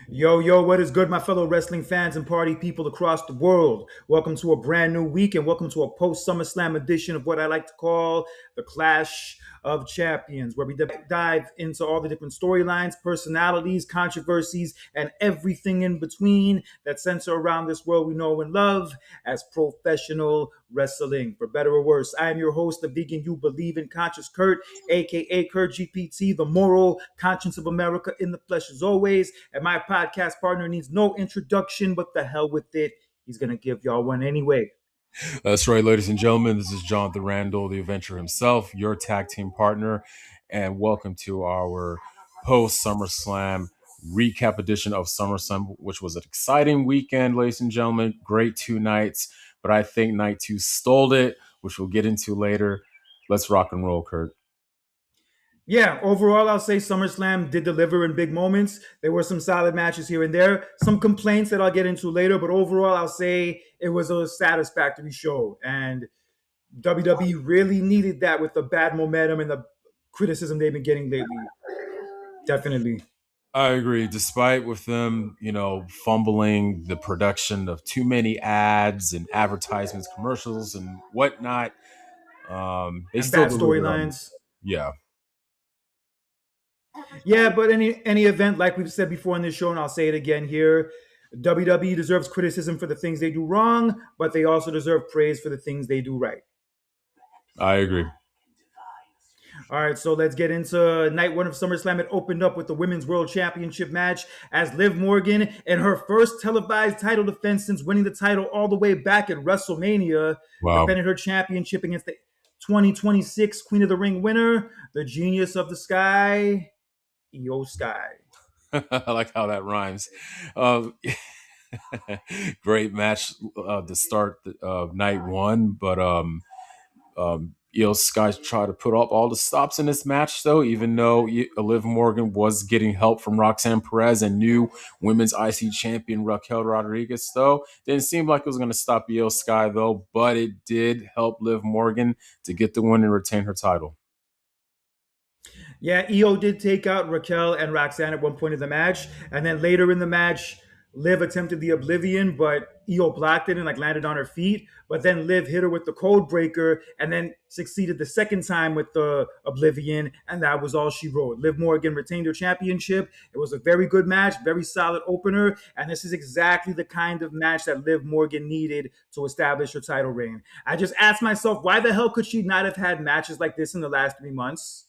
Yo, yo, what is good, my fellow wrestling fans and party people across the world? Welcome to a brand new week and welcome to a post SummerSlam edition of what I like to call the Clash of Champions, where we dive into all the different storylines, personalities, controversies, and everything in between that center around this world we know and love as professional wrestling. For better or worse, I am your host, the vegan you believe in, Conscious Kurt, aka Kurt GPT, the moral conscience of America in the flesh as always. And my podcast partner needs no introduction, but the hell with it. He's going to give y'all one anyway. That's right, ladies and gentlemen. This is Jonathan Randall, the Adventurer himself, your tag team partner, and welcome to our post SummerSlam recap edition of SummerSlam, which was an exciting weekend, ladies and gentlemen. Great 2 nights, but I think night 2 stole it, which we'll get into later. Let's rock and roll, Kurt. Yeah, overall, I'll say SummerSlam did deliver in big moments. There were some solid matches here and there, some complaints that I'll get into later, but overall, I'll say it was a satisfactory show. And WWE really needed that with the bad momentum and the criticism they've been getting lately. Definitely. I agree. Despite with them, fumbling the production of too many ads and advertisements, commercials, and whatnot, they And still bad delivered on. storylines. Yeah, Yeah, but any event, like we've said before in this show, and I'll say it again here, WWE deserves criticism for the things they do wrong, but they also deserve praise for the things they do right. I agree. All right, so let's get into night one of SummerSlam. It opened up with the Women's World Championship match as Liv Morgan, in her first televised title defense since winning the title all the way back at WrestleMania, Wow. defended her championship against the 2026 Queen of the Ring winner, the Genius of the Sky, Io Sky. I like how that rhymes. Um, great match to start night one, but Io Sky tried to put up all the stops in this match, though, even though Liv Morgan was getting help from Roxanne Perez and new women's IC champion Raquel Rodriguez, though. Didn't seem like it was going to stop Io Sky, though, but it did help Liv Morgan to get the win and retain her title. Yeah, Io did take out Raquel and Roxanne at one point in the match, and then later in the match, Liv attempted the Oblivion, but Io blocked it and landed on her feet. But then Liv hit her with the Code Breaker, and then succeeded the second time with the Oblivion, and that was all she wrote. Liv Morgan retained her championship. It was a very good match, very solid opener, and this is exactly the kind of match that Liv Morgan needed to establish her title reign. I just asked myself, why the hell could she not have had matches like this in the last 3 months?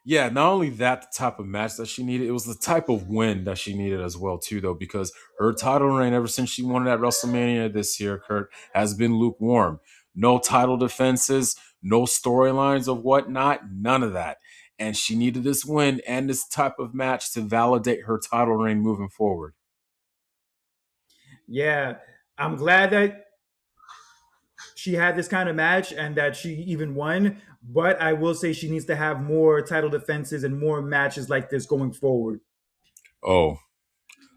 Yeah, not only that, the type of match that she needed, it was the type of win that she needed as well, too, though, because her title reign ever since she won it at WrestleMania this year, Kurt, has been lukewarm. No title defenses, no storylines of whatnot, none of that. And she needed this win and this type of match to validate her title reign moving forward. Yeah, I'm glad that she had this kind of match and that she even won. But I will say she needs to have more title defenses and more matches like this going forward. Oh,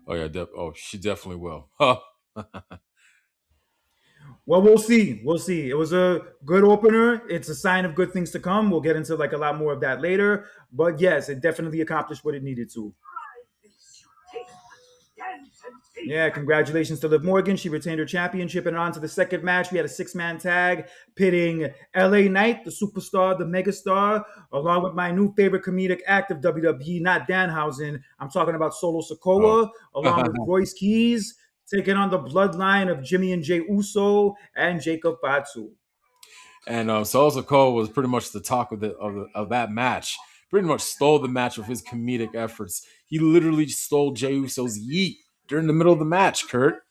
oh yeah, she definitely will. Huh. Well, we'll see. We'll see. It was a good opener. It's a sign of good things to come. We'll get into a lot more of that later. But yes, it definitely accomplished what it needed to. Yeah, congratulations to Liv Morgan. She retained her championship. And on to the second match, we had a six-man tag pitting LA Knight, the superstar, the megastar, along with my new favorite comedic act of WWE, not Danhausen. I'm talking about Solo Sikoa, along with Oh. Royce Keys, taking on the bloodline of Jimmy and Jay Uso and Jacob Fatu. And Solo Cole was pretty much the talk of that match. Pretty much stole the match with his comedic efforts. He literally stole Jey Uso's yeet during the middle of the match, Kurt.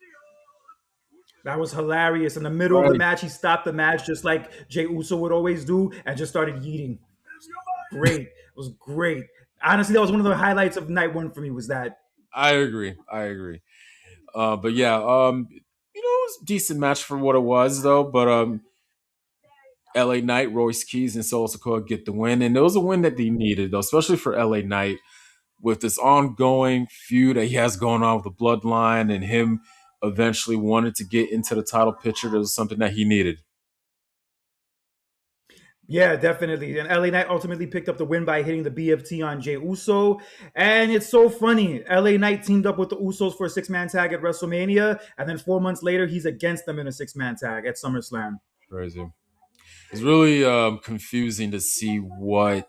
That was hilarious. In the middle of the Right. match, he stopped the match just like Jay Uso would always do and just started yeeting. Great. It was great. Honestly, that was one of the highlights of night one for me was that. I agree. But yeah, it was a decent match for what it was, though. But LA Knight, Royce Keys, and Solo Sikoa get the win, and it was a win that they needed, though, especially for LA Knight with this ongoing feud that he has going on with the Bloodline, and him eventually wanted to get into the title picture. That was something that he needed. Yeah, definitely. And LA Knight ultimately picked up the win by hitting the BFT on Jey Uso. And it's so funny. LA Knight teamed up with the Usos for a six-man tag at WrestleMania, and then 4 months later, he's against them in a six-man tag at SummerSlam. Crazy. It's really confusing to see what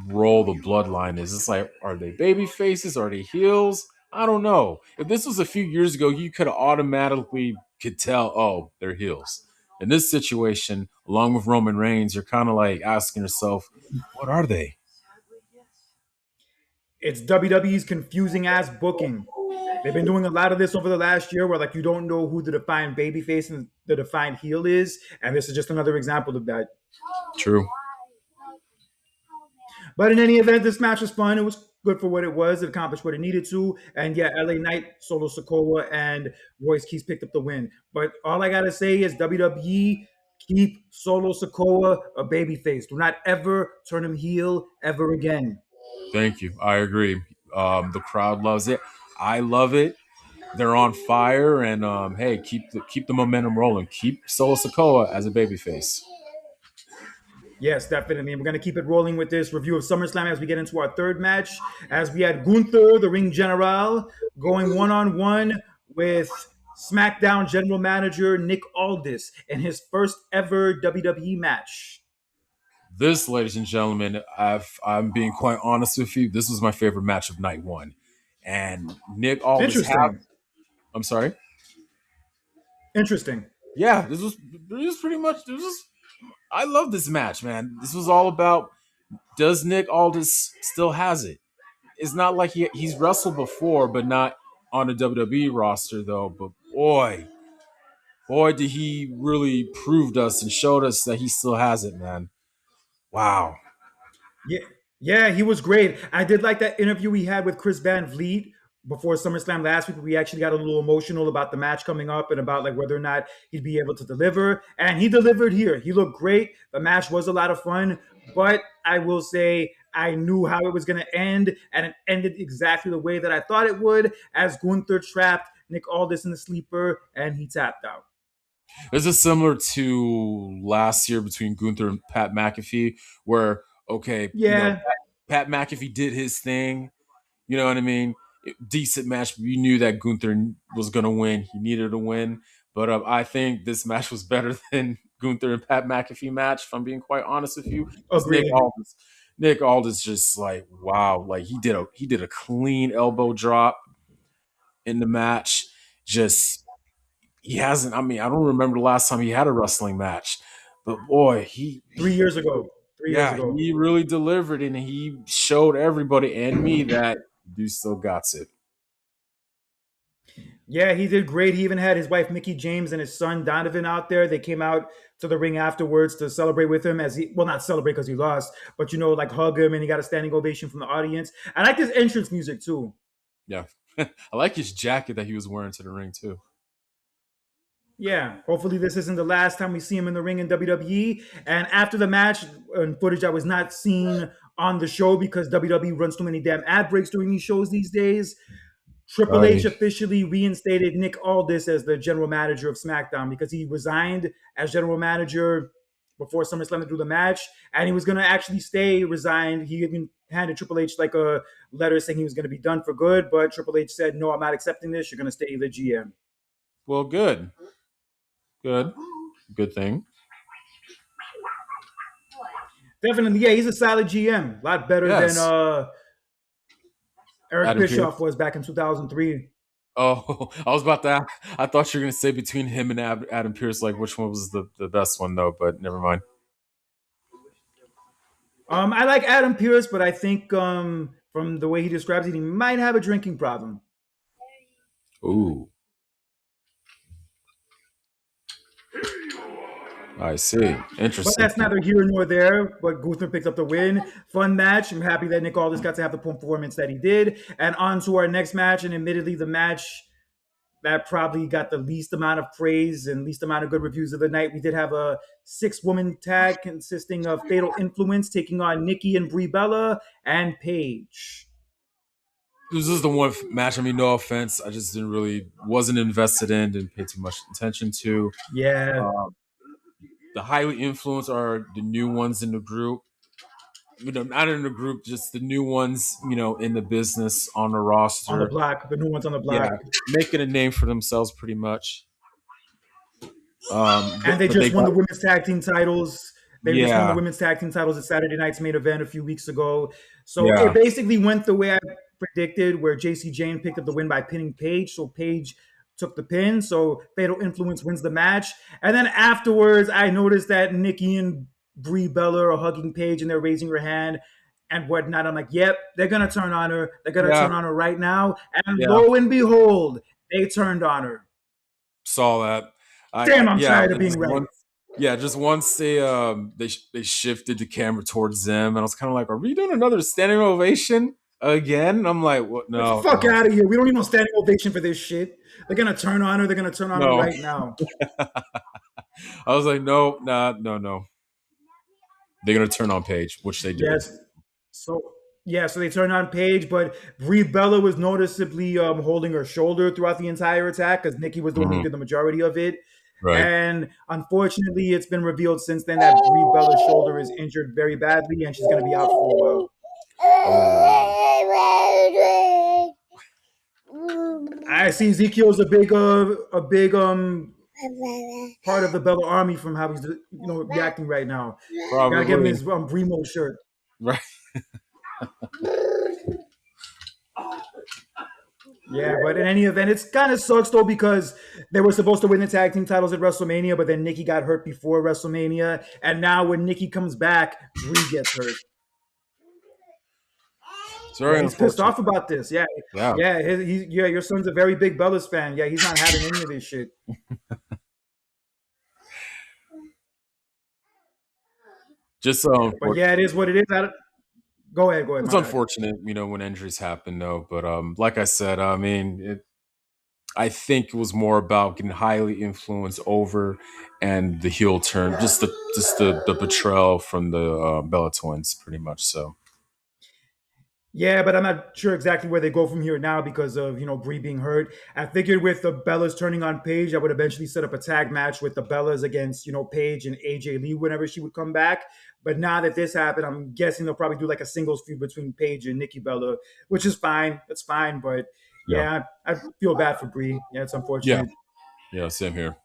role the bloodline is. It's like, are they baby faces? Are they heels? I don't know. If this was a few years ago, you could have automatically could tell, oh, they're heels. In this situation, along with Roman Reigns, you're kind of like asking yourself, what are they? It's WWE's confusing ass booking. They've been doing a lot of this over the last year where like you don't know who the defined babyface and the defined heel is, and this is just another example of that. True. But in any event, this match was fun. It was good for what it was. It accomplished what it needed to. And yeah, LA Knight, Solo Sokoa, and Royce Keys picked up the win. But all I gotta say is WWE, keep Solo Sokoa a babyface. Do not ever turn him heel ever again. Thank you. I agree. The crowd loves it. I love it. They're on fire, and hey, keep the momentum rolling. Keep Solo Sokoa as a babyface. Yes, definitely. And we're going to keep it rolling with this review of SummerSlam as we get into our third match. As we had Gunther, the ring general, going one on one with SmackDown general manager Nick Aldis in his first ever WWE match. This, ladies and gentlemen, I'm being quite honest with you. This was my favorite match of night one, and Nick Aldis have. Interesting. I'm sorry. Interesting. Yeah, this was pretty much. This was. I love this match, man. This was all about, does Nick Aldis still has it? It's not like he's wrestled before, but not on a WWE roster though. But boy, did he really proved us and showed us that he still has it, man. Wow. Yeah, yeah, he was great. I did like that interview we had with Chris Van Vliet before SummerSlam last week. We actually got a little emotional about the match coming up and about like whether or not he'd be able to deliver. And he delivered here. He looked great. The match was a lot of fun, but I will say I knew how it was going to end, and it ended exactly the way that I thought it would. As Gunther trapped Nick Aldis in the sleeper, and he tapped out. This is similar to last year between Gunther and Pat McAfee, where okay, Yeah, Pat McAfee did his thing. You know what I mean? Decent match. We knew that Gunther was going to win. He needed to win, but I think this match was better than Gunther and Pat McAfee match. If I'm being quite honest with you, because agreed. Nick Aldis just like wow, like he did a clean elbow drop in the match. Just he hasn't. I mean, I don't remember the last time he had a wrestling match, but boy, 3 years ago. 3 years yeah, ago. he really delivered and he showed everybody and me that dude still got it. Yeah, he did great. He even had his wife Mickey James and his son Donovan out there. They came out to the ring afterwards to celebrate with him as he, well, not celebrate because he lost, but like hug him, and he got a standing ovation from the audience. I like his entrance music too. Yeah, I like his jacket that he was wearing to the ring too. Yeah, hopefully this isn't the last time we see him in the ring in WWE. And after the match, and footage I was not seen on the show because WWE runs too many damn ad breaks during these shows these days. Triple H Right. officially reinstated Nick Aldis as the general manager of SmackDown because he resigned as general manager before SummerSlam to do the match, and he was going to actually stay resigned. He even handed Triple H like a letter saying he was going to be done for good, but Triple H said, "No, I'm not accepting this. You're going to stay the GM." Well, good, good, good thing. Definitely, yeah, he's a solid GM. A lot better than Yes, Eric Adam Bischoff Pearce. was back in 2003. Oh, I was about to. I thought you were going to say between him and Adam Pierce, like which one was the best one though. But never mind. I like Adam Pearce, but I think from the way he describes it, he might have a drinking problem. Ooh, I see. But Interesting. that's neither here nor there. But Gunther picked up the win. Fun match. I'm happy that Nick Aldis got to have the performance that he did. And on to our next match. And admittedly, the match that probably got the least amount of praise and least amount of good reviews of the night. We did have a six-woman tag consisting of Fatal Influence taking on Nikki and Brie Bella and Paige. This is the one match. I mean, no offense, I just wasn't invested in, didn't pay too much attention to. Yeah, the highly influenced are the new ones in the group. Not in the group, just the new ones, in the business on the On the roster. block, the new ones on the Yeah, block. making a name for themselves pretty much. And they But they just won got the women's tag team titles. They just won the yeah, women's tag team titles at Saturday night's main event a few weeks ago. So it yeah, basically went the way I predicted, where JC Jane picked up the win by pinning Paige. So Paige took the pin. So Fatal Influence wins the match. And then afterwards, I noticed that Nikki and Brie Bella are hugging Paige and they're raising her hand and whatnot. I'm like, yep, they're gonna turn on her. They're gonna yeah, turn on her right now. And yeah. lo and behold, they turned on her. Saw that. Damn, I'm Yeah, tired of being right. just once they shifted the camera towards them, and I was kind of like, "Are we doing another standing ovation again?" And I'm like, "What? Like, No, fuck no, out of here. We don't need no standing ovation for this shit. They're gonna turn on her. They're gonna turn on her no." right now. I was like, "No, nah, no, no." They're gonna turn on Paige, which they did. Yes. So yeah, so they turned on Paige, but Brie Bella was noticeably holding her shoulder throughout the entire attack because Nikki was the one who Hmm. did the majority of it. Right. And unfortunately, it's been revealed since then that Brie Bella's shoulder is injured very badly, and she's going to be out for a while. I see Ezekiel's a big part of the Bella army from how he's reacting right now. Gotta give him Probably. his Brimo shirt. Right. Yeah, but in any event, it's kind of sucks though because they were supposed to win the tag team titles at WrestleMania, but then Nikki got hurt before WrestleMania, and now when Nikki comes back, Brie gets hurt. It's Yeah, very he's pissed unfortunate. off about this. Yeah, Yeah. yeah, yeah. Your son's a very big Bellas fan. Yeah, he's not having any of this shit. Just But yeah, it is what it is. Go ahead. it's My bad. unfortunate, when injuries happen, though. But like I said, I mean, I think it was more about getting highly influenced over and the heel turn, just the betrayal from the Bella twins, pretty much. So Yeah, but I'm not sure exactly where they go from here now because of Brie being hurt. I figured with the Bellas turning on Paige, I would eventually set up a tag match with the Bellas against Paige and AJ Lee whenever she would come back. But now that this happened, I'm guessing they'll probably do like a singles feud between Paige and Nikki Bella, which is fine. That's fine. But yeah, yeah, I feel bad for Brie. Yeah, it's yeah, unfortunate. yeah. Same here.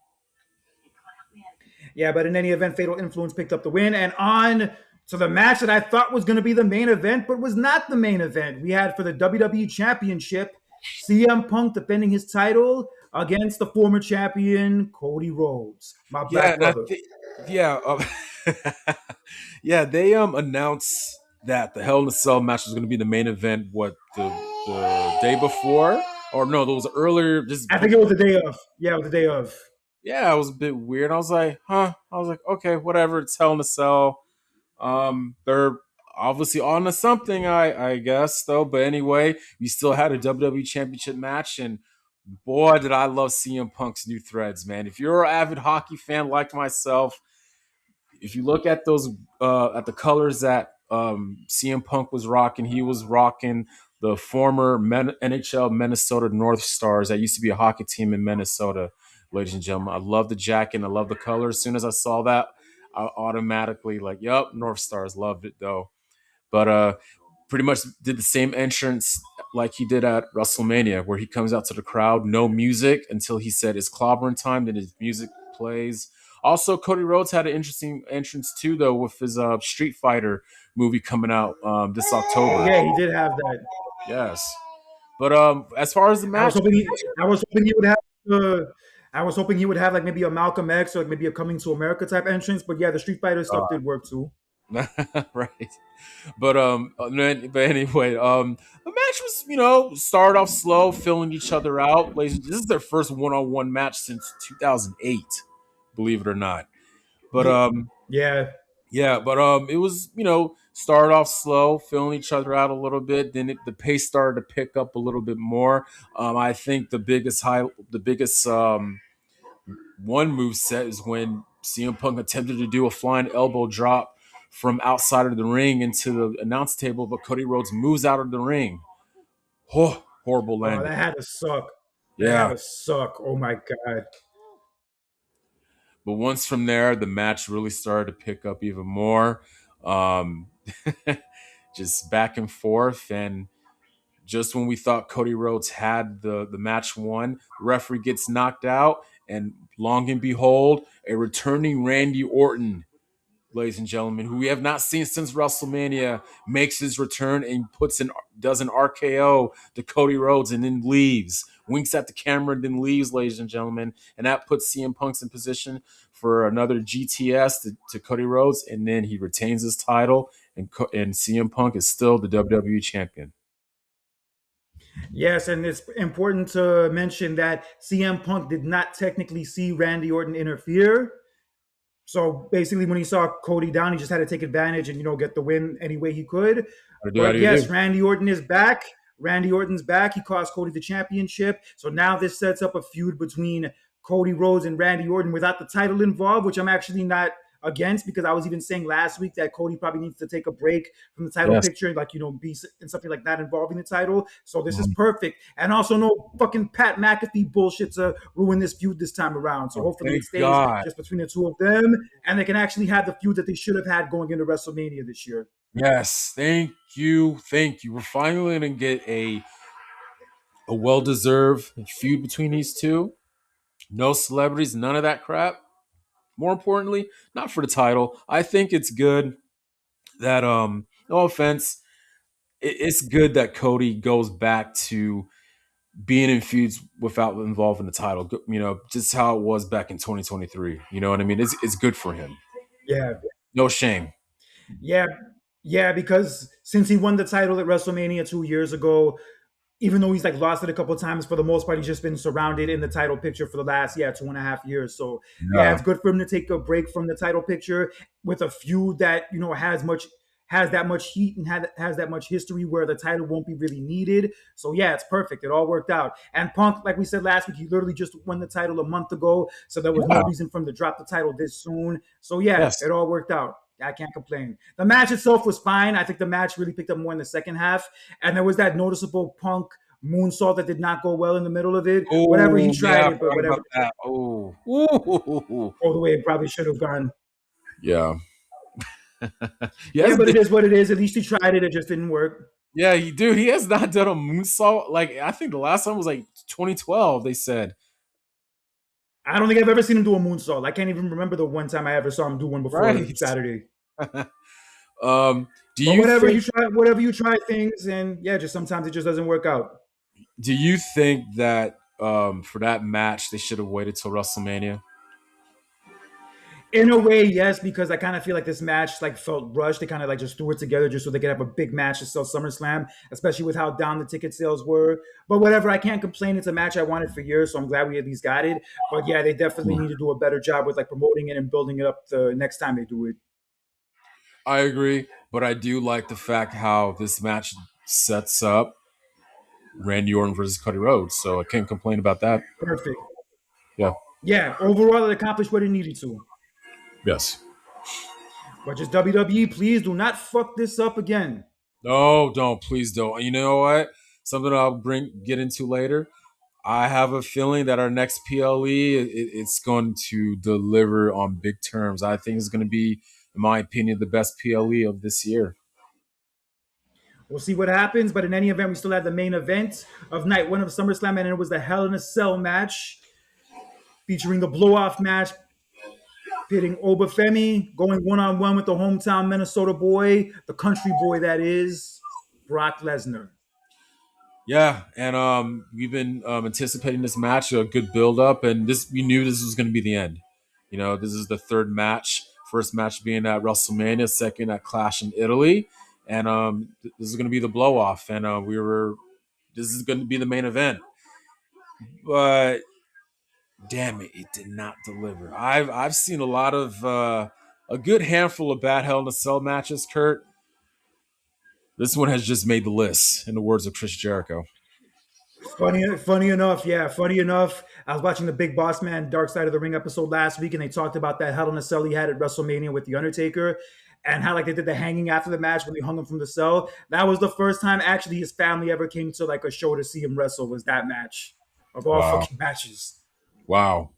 Yeah, but in any event, Fatal Influence picked up the win. And on to the match that I thought was going to be the main event, but was not the main event. We had for the WWE Championship, CM Punk defending his title against the former champion, Cody Rhodes, my Yeah, black and I brother. think yeah, yeah. They announced that the Hell in a Cell match was going to be the main event. What the day before, or no? There was earlier. Just I think it was the day of. Yeah, it was the day of. yeah, it was a bit weird. I was like, huh? I was like, okay, whatever. It's Hell in a Cell. They're obviously on to something, I guess, though. But anyway, we still had a WWE Championship match, and boy, did I love CM Punk's new threads, man. If you're an avid hockey fan like myself, if you look at those at the colors that CM Punk was rocking, he was rocking the former NHL Minnesota North Stars. That used to be a hockey team in Minnesota, ladies and gentlemen. I love the jacket and I love the color. As soon as I saw that, I automatically like, yep, North Stars. Loved it though. But pretty much did the same entrance like he did at WrestleMania, where he comes out to the crowd, no music until he said it's clobbering time, then his music plays. Also, Cody Rhodes had an interesting entrance too, though, with his Street Fighter movie coming out this Oh October. yeah, he did have that. Yes, but as far as the I was match, hoping I was hoping he would have. I was hoping he would have like maybe a Malcolm X or like maybe a Coming to America type entrance. But yeah, the Street Fighter stuff did work too. right? But anyway, the match was started off slow, filling each other out. Ladies, this is their first one-on-one match since 2008, believe it or not. But Yeah, yeah, but it was started off slow, filling each other out a little bit. Then the pace started to pick up a little bit more. I think the biggest one move set is when CM Punk attempted to do a flying elbow drop from outside of the ring into the announce table, but Cody Rhodes moves out of the ring. Oh, horrible oh, landing. that had to suck. That had Yeah, to suck. Oh my god. But once from there, the match really started to pick up even more. Um, just back and forth. And just when we thought Cody Rhodes had the match won, the referee gets knocked out. And long and behold, a returning Randy Orton, ladies and gentlemen, who we have not seen since WrestleMania, makes his return and does an RKO to Cody Rhodes and then leaves, winks at the camera, and then leaves, ladies and gentlemen, and that puts CM Punk's in position for another GTS to Cody Rhodes, and then he retains his title, and CM Punk is still the WWE champion. Yes, and it's important to mention that CM Punk did not technically see Randy Orton interfere. So basically, when he saw Cody down, he just had to take advantage and get the win any way he could. How But do you yes, do? Randy Orton is back. Randy Orton's back. He cost Cody the championship. So now this sets up a feud between Cody Rhodes and Randy Orton without the title involved, which I'm actually not against, because I was even saying last week that Cody probably needs to take a break from the title Yes. picture, like be in something like that involving the title. So this is Mhm. perfect, and also no fucking Pat McAfee bullshit to ruin this feud this time around. So Oh, hopefully thank it stays God. just between the two of them, and they can actually have the feud that they should have had going into WrestleMania this year. Yes, thank you, thank you. We're finally going to get a well deserved feud between these two. No celebrities, none of that crap. More importantly, not for the title. I think it's good that no offense, it's good that Cody goes back to being in feuds without involving the title. You know, just how it was back in 2023. You know what I mean? It's good for him. Yeah, No shame. yeah, yeah. Because since he won the title at WrestleMania 2 years ago, even though he's like lost it a couple of times, for the most part, he's just been surrounded in the title picture for the last 2.5 years. So yeah, Yeah. it's good for him to take a break from the title picture with a feud that has that much heat and has that much history where the title won't be really needed. So yeah, it's perfect. It all worked out. And Punk, like we said last week, he literally just won the title a month ago, so there was no Yeah. reason for him to drop the title this soon. So yeah, Yes. it all worked out. I can't complain. The match itself was fine. I think the match really picked up more in the second half, and there was that noticeable Punk moonsault that did not go well in the middle of it. Whatever, he Oh yeah, tried I it, but forgot whatever. about that. Oh. Ooh. All the way it probably should have gone. Yeah. Yeah, Yes. but it is what it is. At least he tried it. It just didn't work. Yeah, he has not done a moonsault. Like I think the last time was like 2012. They said. I don't think I've ever seen him do a moonsault. I can't even remember the one time I ever saw him do one before Right. Saturday. um. Do But you think? whatever you try things, and yeah, just sometimes it just doesn't work out. Do you think that for that match they should have waited till WrestleMania? In a way, yes, because I kind of feel like this match like felt rushed. They kind of like just threw it together just so they could have a big match to sell SummerSlam, especially with how down the ticket sales were. But whatever, I can't complain. It's a match I wanted for years, so I'm glad we at least got it. But yeah, they definitely need to do a better job with like promoting it and building it up the next time they do it. I agree, but I do like the fact how this match sets up Randy Orton versus Cody Rhodes, so I can't complain about that. Perfect. Yeah. Yeah, overall it accomplished what it needed to. Yes. But just WWE, please do not fuck this up again. No, don't. Please don't. You know what? Something I'll get into later. I have a feeling that our next PLE it's going to deliver on big terms. I think it's going to be, in my opinion, the best PLE of this year. We'll see what happens. But in any event, we still have the main event of night one of SummerSlam, and it was the Hell in a Cell match featuring the blow off match pitting Oba Femi going one on one with the hometown Minnesota boy, the country boy that is Brock Lesnar. Yeah, and we've been anticipating this match, a good build up, and this we knew this was going to be the end. You know, this is the third match. First match being at WrestleMania, second at Clash in Italy, and this is going to be the blow off. And this is going to be the main event. But damn it, it did not deliver. I've seen a lot of a good handful of bad Hell in a Cell matches, Kurt. This one has just made the list, in the words of Chris Jericho. Funny enough, yeah, funny enough. I was watching the Big Boss Man Dark Side of the Ring episode last week, and they talked about that Hell in a Cell he had at WrestleMania with the Undertaker, and how like they did the hanging after the match when they hung him from the cell. That was the first time actually his family ever came to like a show to see him wrestle. Was that match of all Wow. fucking matches? Wow.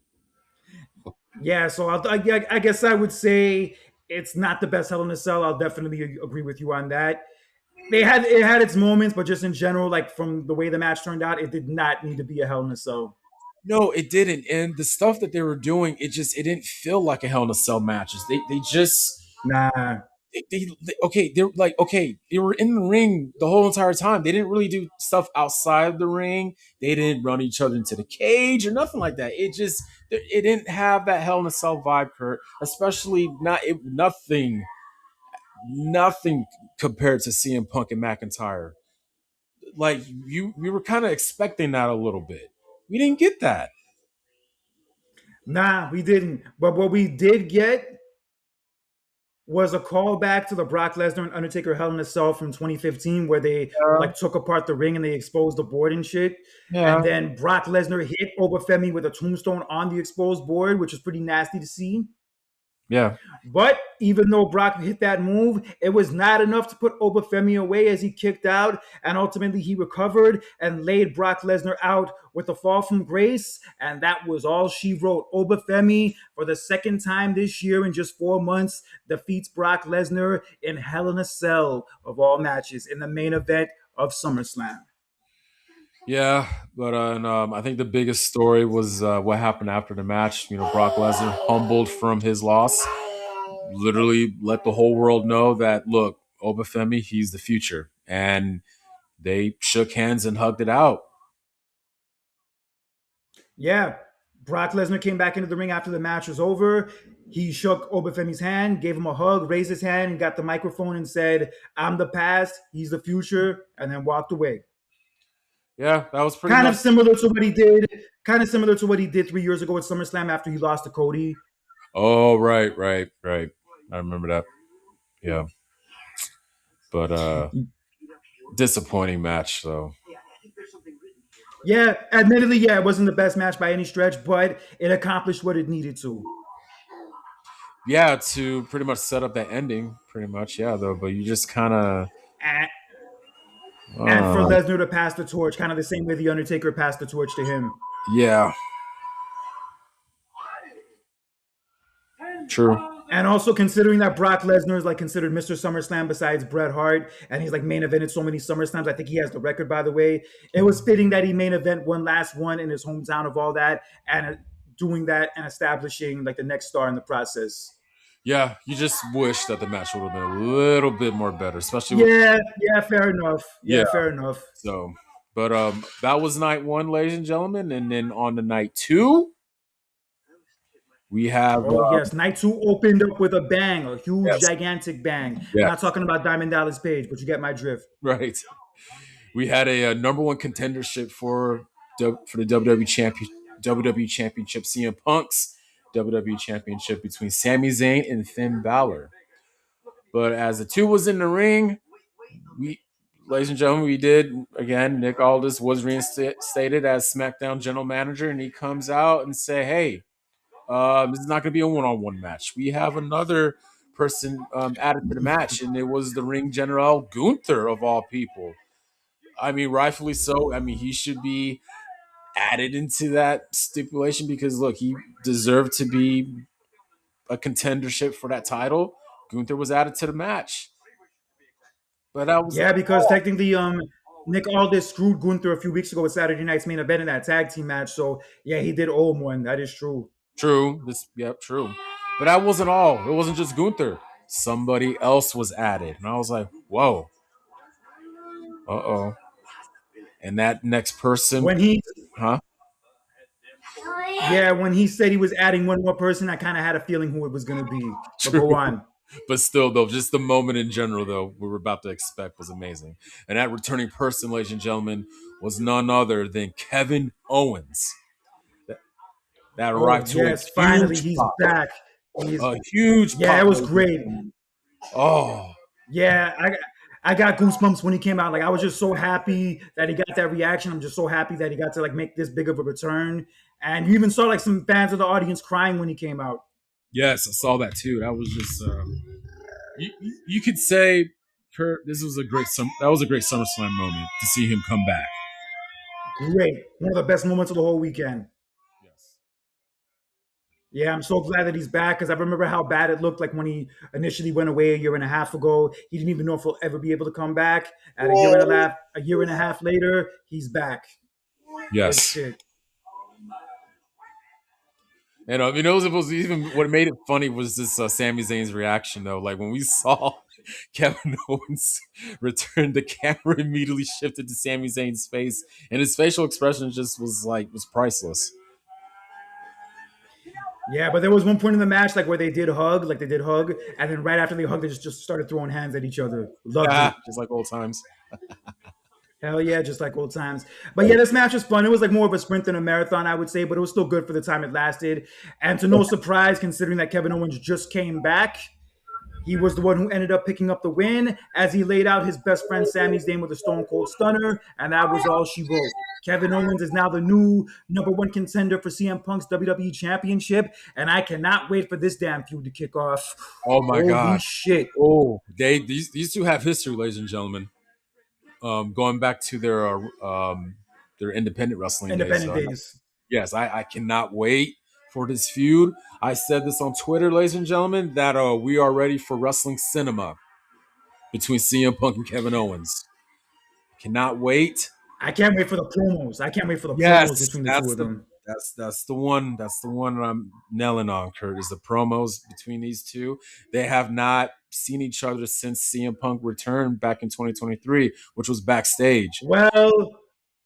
Yeah, so I guess I would say it's not the best Hell in a Cell. I'll definitely agree with you on that. It had its moments, but just in general, like from the way the match turned out, it did not need to be a Hell in a Cell. No, it didn't. And the stuff that they were doing, it didn't feel like a Hell in a Cell matches. They just Nah, okay, they're like okay, they were in the ring the whole entire time. They didn't really do stuff outside the ring. They didn't run each other into the cage or nothing like that. It didn't have that Hell in a Cell vibe, Kurt. Especially nothing compared to CM Punk and McIntyre. Like we were kind of expecting that a little bit. We didn't get that. nah, we didn't. But what we did get was a callback to the Brock Lesnar and Undertaker Hell in a Cell from 2015, where they Yeah, like took apart the ring and they exposed the board and shit. And yeah, then Brock Lesnar hit Oba Femi with a tombstone on the exposed board, which was pretty nasty to see. yeah. But even though Brock hit that move, it was not enough to put Oba Femi away as he kicked out, and ultimately he recovered and laid Brock Lesnar out with a fall from grace, and that was all she wrote. Oba Femi, for the second time this year in just 4 months, defeats Brock Lesnar in Hell in a Cell of all matches in the main event of SummerSlam. Yeah, but and, I think the biggest story was what happened after the match. You know, Brock Lesnar humbled from his loss, literally let the whole world know that look, Oba Femi, he's the future, and they shook hands and hugged it out. Yeah, Brock Lesnar came back into the ring after the match was over. He shook Oba Femi's hand, gave him a hug, raised his hand, got the microphone, and said, "I'm the past, he's the future," and then walked away. Yeah, that was pretty Kind much. of similar to what he did. Kind of similar to what he did 3 years ago at SummerSlam after he lost to Cody. Oh, right, right, right. I remember that. Yeah, but disappointing match though. Yeah, admittedly, yeah, it wasn't the best match by any stretch, but it accomplished what it needed to. Yeah, to pretty much set up that ending, pretty much. Yeah, though, but you just kind of. And, and for Uh, Lesnar to pass the torch, kind of the same way the Undertaker passed the torch to him. yeah, true. And also considering that Brock Lesnar is like considered Mr. SummerSlam besides Bret Hart, and he's like main evented so many SummerSlams. I think he has the record, by the way. It was fitting that he main event one last one in his hometown of all that, and doing that and establishing like the next star in the process. Yeah, you just wish that the match would have been a little bit more better, especially with Yeah, yeah, fair enough. yeah. Yeah, fair enough. So, but that was night one, ladies and gentlemen, and then on the night two, we have Oh yes, night two opened up with a bang, a huge, yes, gigantic bang. I'm yes, not talking about Diamond Dallas Page, but you get my drift. right. We had a, number one contendership for the WWE Championship, CM Punk's WWE Championship between Sami Zayn and Finn Balor. But as the two was in the ring, we, ladies and gentlemen, we did again. Nick Aldis was reinstated as SmackDown General Manager, and he comes out and say, "Hey, this is not going to be a one-on-one match. We have another person added to the match, and it was the ring general Gunther of all people. I mean, rightfully so. I mean, he should be added into that stipulation because look, he deserved to be a contendership for that title. Gunther was added to the match, but that was Yeah, because technically, Nick Aldis screwed Gunther a few weeks ago with Saturday Night's main event in that tag team match. So yeah, he did owe him one. That is true. true. Yep, true. But that wasn't all. It wasn't just Gunther. Somebody else was added, and I was like, "Whoa, oh." And that next person, When he, huh? yeah, when he said he was adding one more person, I kind of had a feeling who it was going to be. But True. go on. But still, though, just the moment in general, though, we were about to expect was amazing. And that returning person, ladies and gentlemen, was none other than Kevin Owens. That, that Oh arrived to yes, finally he's back. He's a huge yeah, pop, it was ladies and great. gentlemen. Oh, Yeah, I got goosebumps when he came out. Like I was just so happy that he got that reaction. I'm just so happy that he got to like make this big of a return. And you even saw like some fans of the audience crying when he came out. yes, I saw that too. That was just, you could say, Kurt, this was a great, that was a great SummerSlam moment to see him come back. Great. One of the best moments of the whole weekend. Yes. Yeah, I'm so glad that he's back because I remember how bad it looked like when he initially went away a year and a half ago. He didn't even know if he'll ever be able to come back. At a year and a half later, he's back. Good Yes. shit. And it was even what made it funny was this Sami Zayn's reaction though. Like when we saw Kevin Owens return, the camera immediately shifted to Sami Zayn's face, and his facial expression just was priceless. Yeah, but there was one point in the match like where they did hug, and then right after they hugged, they just started throwing hands at each other. Loved it. Just like old times. Hell yeah, just like old times. But yeah, this match was fun. It was like more of a sprint than a marathon, I would say, but it was still good for the time it lasted. And to no surprise, considering that Kevin Owens just came back, he was the one who ended up picking up the win as he laid out his best friend Sami Zayn with a Stone Cold Stunner, and that was all she wrote. Kevin Owens is now the new number one contender for CM Punk's WWE Championship, and I cannot wait for this damn feud to kick off. Oh my Holy god. shit. Oh, these two have history, ladies and gentlemen. Going back to their independent wrestling days. Independent So days. yes, I cannot wait for this feud. I said this on Twitter, ladies and gentlemen, that we are ready for wrestling cinema between CM Punk and Kevin Owens. Cannot wait. I can't wait for the promos. I can't wait for the promos Yes, between the two of them. that's the one. That's the one I'm nailing on, Kurt. Is the promos between these two. They have not seen each other since CM Punk returned back in 2023, which was backstage. Well,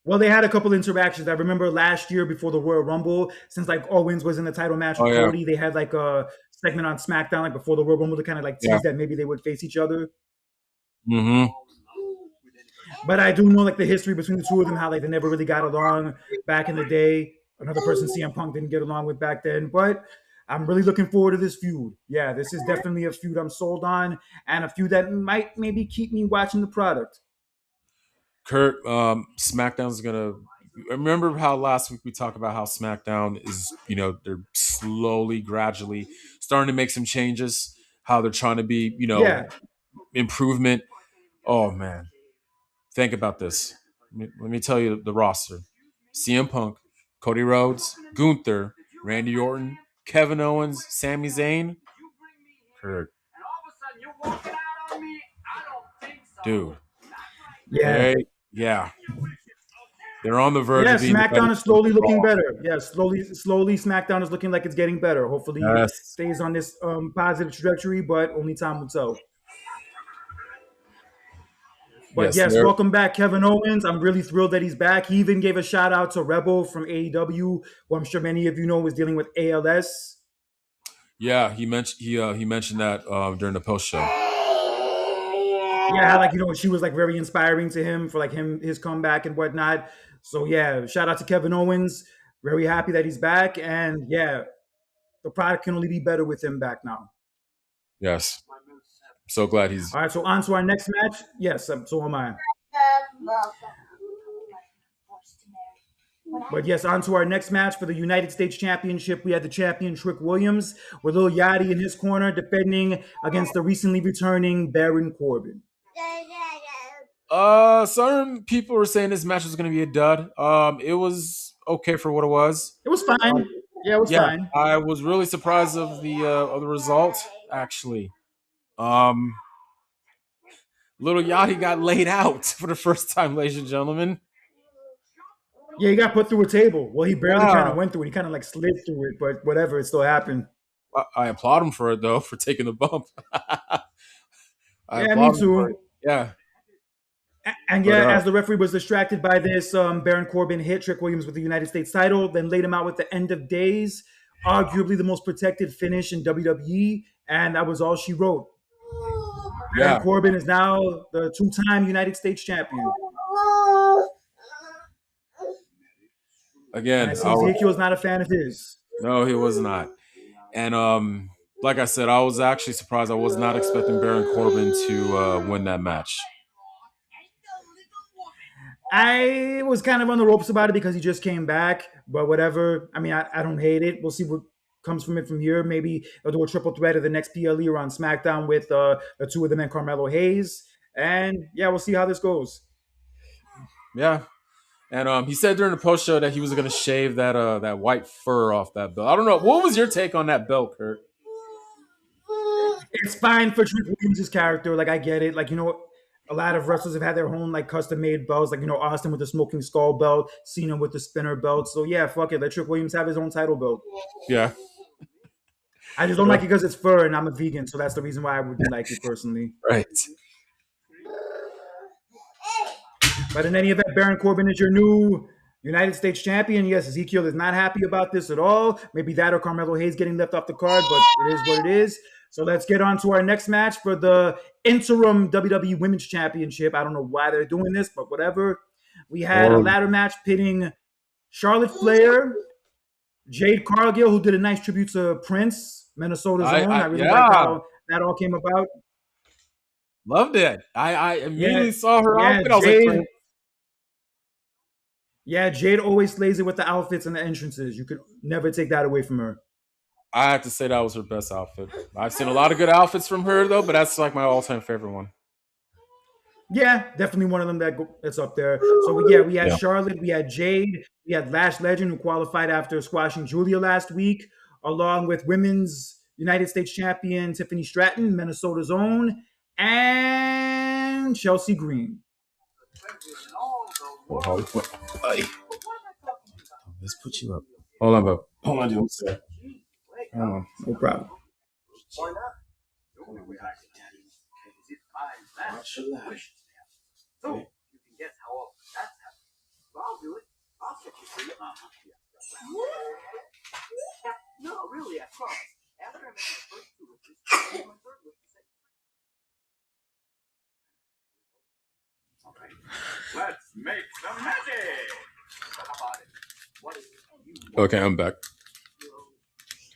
well, they had a couple interactions. I remember last year before the Royal Rumble, since like Owens was in the title match Oh with yeah, Cody, they had like a segment on SmackDown like before the Royal Rumble to kind of like yeah. tease that maybe they would face each other. Mm-hmm. But I do know like the history between the two of them, how like they never really got along back in the day. Another person CM Punk didn't get along with back then, but I'm really looking forward to this feud. Yeah, this is definitely a feud I'm sold on, and a feud that might maybe keep me watching the product. Kurt, SmackDown's gonna. Remember how last week we talked about how SmackDown is, they're slowly, gradually starting to make some changes. How they're trying to be, Yeah, improvement. Oh man, think about this. Let me tell you the roster: CM Punk, Cody Rhodes, Gunther, Randy Orton, Kevin Owens, Sami Zayn. Kurt, dude, yeah. they yeah, they're on the verge Yeah, of being the SmackDown is better slowly looking Raw. better. Yeah, slowly, SmackDown is looking like it's getting better. Hopefully, it Yes, stays on this positive trajectory, but only time will tell. But yes, yes, they're welcome back, Kevin Owens. I'm really thrilled that he's back. He even gave a shout out to Rebel from AEW, who I'm sure many of you know was dealing with ALS. yeah. He mentioned that during the post show. Yeah, how like she was like very inspiring to him for like his comeback and whatnot. So yeah, shout out to Kevin Owens. Very happy that he's back, and yeah, the product can only be better with him back now. Yes, so glad he's All right, so on to our next match. Yes, so am I. But yes, on to our next match for the United States Championship. We had the champion Trick Williams with Lil Yachty in his corner defending against the recently returning Baron Corbin. Some people were saying this match was going to be a dud. It was okay for what it was. It was fine. Yeah, it was Yeah, fine. I was really surprised of the result. Actually, um, Little Yachty got laid out for the first time, ladies and gentlemen. Yeah, he got put through a table. Well, he barely kind Yeah, of went through it. He kind of like slid through it, but whatever, it still happened. I applaud him for it though, for taking the bump. I Yeah, me applaud him for it. too. Yeah, And but yeah, as the referee was distracted by this, Baron Corbin hit Trick Williams with the United States title, then laid him out with the End of Days, arguably the most protected finish in WWE, and that was all she wrote. Baron yeah. Corbin is now the two-time United States champion. And I Again, see Ezekiel's not a fan of his. no, he was not. And like I said, I was actually surprised. I was not expecting Baron Corbin to win that match. I was kind of on the ropes about it because he just came back, but whatever. I mean, I don't hate it. We'll see what comes from it from here. Maybe they'll do a triple threat of the next PLE or on SmackDown with the two of them and Carmelo Hayes. And yeah, we'll see how this goes. Yeah, And he said during the post show that he was going to shave that white fur off that belt. I don't know. What was your take on that belt, Kurt? It's fine for Trick Williams' character. Like I get it. Like a lot of wrestlers have had their own like custom made belts. Like Austin with the smoking skull belt, Cena with the spinner belt. So yeah, fuck it. Let Trick Williams have his own title belt. Yeah. I just don't like it because it's fur and I'm a vegan, so that's the reason why I wouldn't like it personally. Right. But in any event, Baron Corbin is your new United States champion. Yes, Ezekiel is not happy about this at all. Maybe that or Carmelo Hayes getting left off the card, but it is what it is. So let's get on to our next match for the interim WWE Women's Championship. I don't know why they're doing this, but whatever. We had a Or ladder match pitting Charlotte Flair, Jade Cargill, who did a nice tribute to Prince, Minnesota's own. I really liked yeah, how that all came about. loved it. I Yeah, immediately saw her yeah, outfit. I was like, Jade. Yeah, Jade always slays it with the outfits and the entrances. You could never take that away from her. I have to say that was her best outfit. I've seen a lot of good outfits from her though, but that's like my all-time favorite one. Yeah, definitely one of them that's up there. So we had Yeah. Charlotte, we had Jade, we had Lash Legend who qualified after squashing Julia last week, along with Women's United States Champion Tiffany Stratton, Minnesota's own, and Chelsea Green. Let's put you up. Hold on, bro. Hold on, dude. Hold on. No problem. Let's make some magic. Okay, I'm back.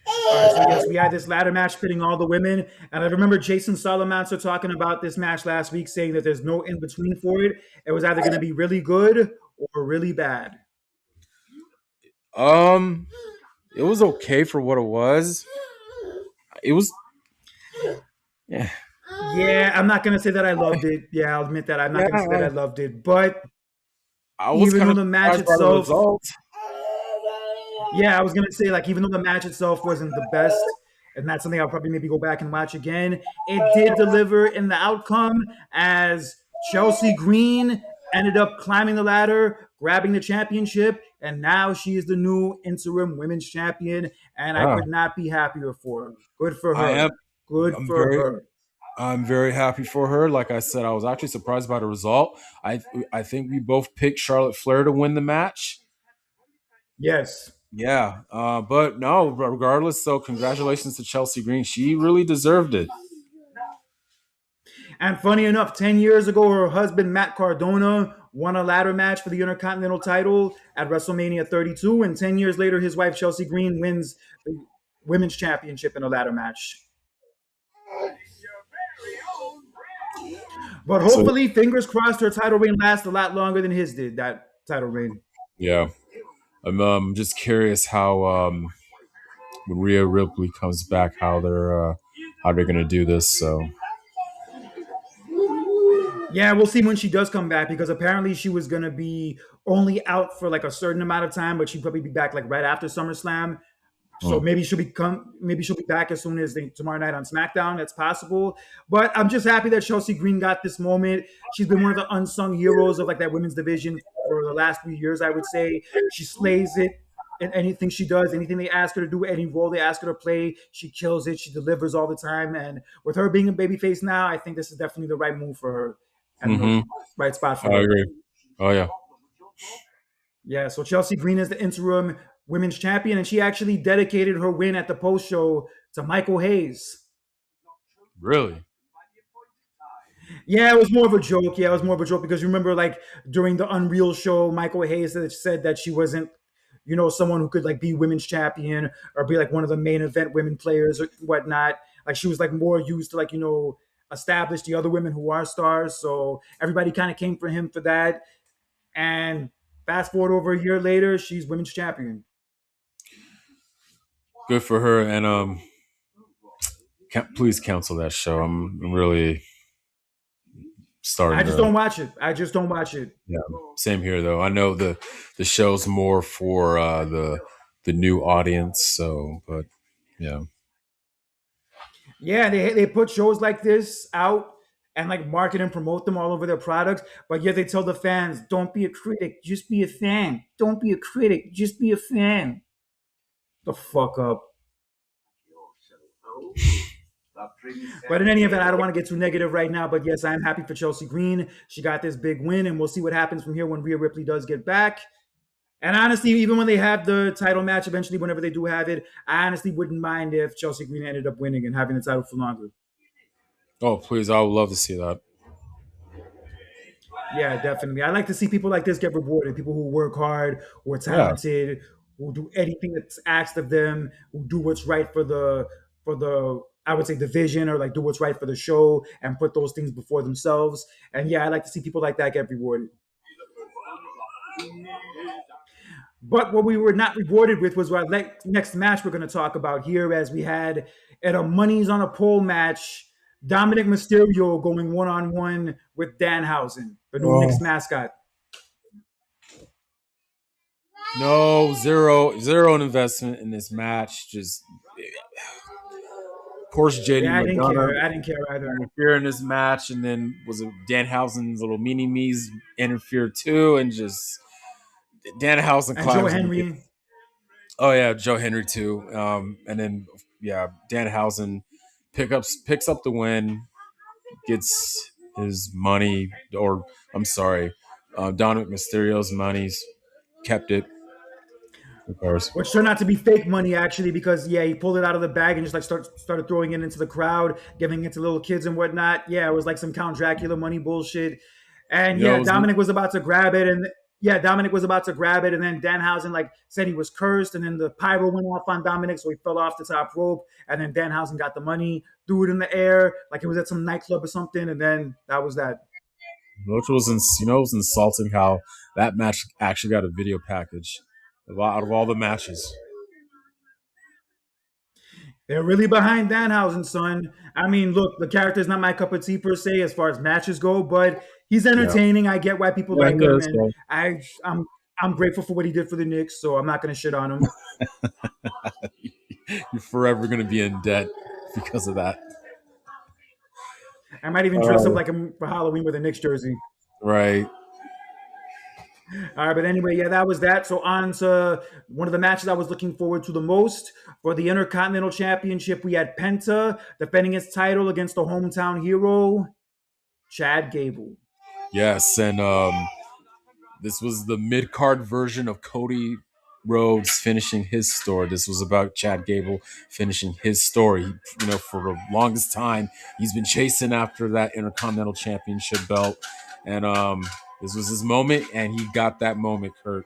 All right, so yes, we had this ladder match pitting all the women, and I remember Jason Salamancer talking about this match last week, saying that there's no in between for it. It was either going to be really good or really bad. Um, it was okay for what it was. It was, yeah, Yeah, I'm not going to say that I loved it. Yeah, I'll admit that I'm not going to say that I yeah. loved it, but I was even kind though of the match surprised by the itself, result. yeah, I was gonna say like even though the match itself wasn't the best, and that's something I'll probably maybe go back and watch again. It did deliver in the outcome as Chelsea Green ended up climbing the ladder, grabbing the championship, and now she is the new interim women's champion. And I Yeah, could not be happier for her. Good for I am. her. Good I'm for very, her. I'm very happy for her. Like I said, I was actually surprised by the result. I think we both picked Charlotte Flair to win the match. Yes. Yeah, but no, regardless. So congratulations to Chelsea Green. She really deserved it. And funny enough, 10 years ago, her husband, Matt Cardona, won a ladder match for the Intercontinental title at WrestleMania 32. And 10 years later, his wife, Chelsea Green, wins the women's championship in a ladder match. But So hopefully, fingers crossed, her title reign lasts a lot longer than his did, that title reign. yeah, I'm just curious how when Rhea Ripley comes back, how they're gonna do this. So Yeah, we'll see when she does come back because apparently she was going to be only out for like a certain amount of time, but she'd probably be back like right after SummerSlam. So hmm. maybe she'll be back as soon as tomorrow night on SmackDown. That's possible. But I'm just happy that Chelsea Green got this moment. She's been one of the unsung heroes of like that women's division for the last few years, I would say. She slays it in anything she does, anything they ask her to do, any role they ask her to play, she kills it. She delivers all the time. And with her being a babyface now, I think this is definitely the right move for her and the Hmm. right spot for I her. agree. Oh yeah, Yeah, so Chelsea Green is the interim women's champion, and she actually dedicated her win at the post show to Michael Hayes. really. Yeah, it was more of a joke. Yeah, it was more of a joke because you remember, like during the Unreal show, Michael Hayes said that she wasn't, someone who could like be women's champion or be like one of the main event women players or whatnot. Like she was like more used to like establish the other women who are stars. So everybody kind of came for him for that. And fast forward over a year later, she's women's champion. Good for her. And please cancel that show. I'm really I starting just to. don't watch it. I just don't watch it. Yeah, same here though. I know the show's more for the new audience. So, but yeah, Yeah, they put shows like this out and like market and promote them all over their products, but yet they tell the fans, "Don't be a critic, just be a fan. Don't be a critic, just be a fan." The fuck up. But in any event, I don't want to get too negative right now. But yes, I am happy for Chelsea Green. She got this big win, and we'll see what happens from here when Rhea Ripley does get back. And honestly, even when they have the title match eventually, whenever they do have it, I honestly wouldn't mind if Chelsea Green ended up winning and having the title for longer. oh please, I would love to see that. Yeah, definitely. I like to see people like this get rewarded. People who work hard, who are Yeah, talented, who do anything that's asked of them, who do what's right for the I would say division or like do what's right for the show and put those things before themselves. And yeah, I like to see people like that get rewarded. But what we were not rewarded with was our next match we're going to talk about here, as we had at a Money's on a Pole match, Dominic Mysterio going one on one with Danhausen, the new oh Knicks mascot. no, zero investment in this match. Just of course, JD Yeah, I didn't McDonough care. I didn't care either. interfere in this match, and then was it Danhausen's little mini me's interfered too, and just Danhausen And Joe climbs in. Henry. Oh yeah, Joe Henry too. And then yeah, Danhausen picks up the win, gets his money, or I'm sorry, Dominic Mysterio's money's kept it. Of course. Which turned out to be fake money actually, because yeah, he pulled it out of the bag and just like started throwing it into the crowd, giving it to little kids and whatnot. Yeah, it was like some Count Dracula money bullshit. And You know, yeah, it was, Dominic was about to grab it, and yeah, Dominic was about to grab it, and then Danhausen like said he was cursed, and then the pyro went off on Dominic, so he fell off the top rope, and then Danhausen got the money, threw it in the air like it was at some nightclub or something, and then that was that. which was it was insulting how that match actually got a video package out of all the matches. They're really behind Danhausen, son. I mean, look, the character's not my cup of tea per se as far as matches go, but he's Yeah, entertaining. I get why people yeah, like he him, is. and So I'm grateful for what he did for the Knicks, so I'm not going to shit on him. you're forever going to be in debt because of that. I might even dress up Uh, like him for Halloween with a Knicks jersey. right. All right, but anyway, yeah, that was that. So on to one of the matches I was looking forward to the most for the Intercontinental Championship. We had Penta defending his title against the hometown hero, Chad Gable. Yes, and this was the mid card version of Cody Rhodes finishing his story. This was about Chad Gable finishing his story. For the longest time, he's been chasing after that Intercontinental Championship belt, and this was his moment, and he got that moment, Kurt.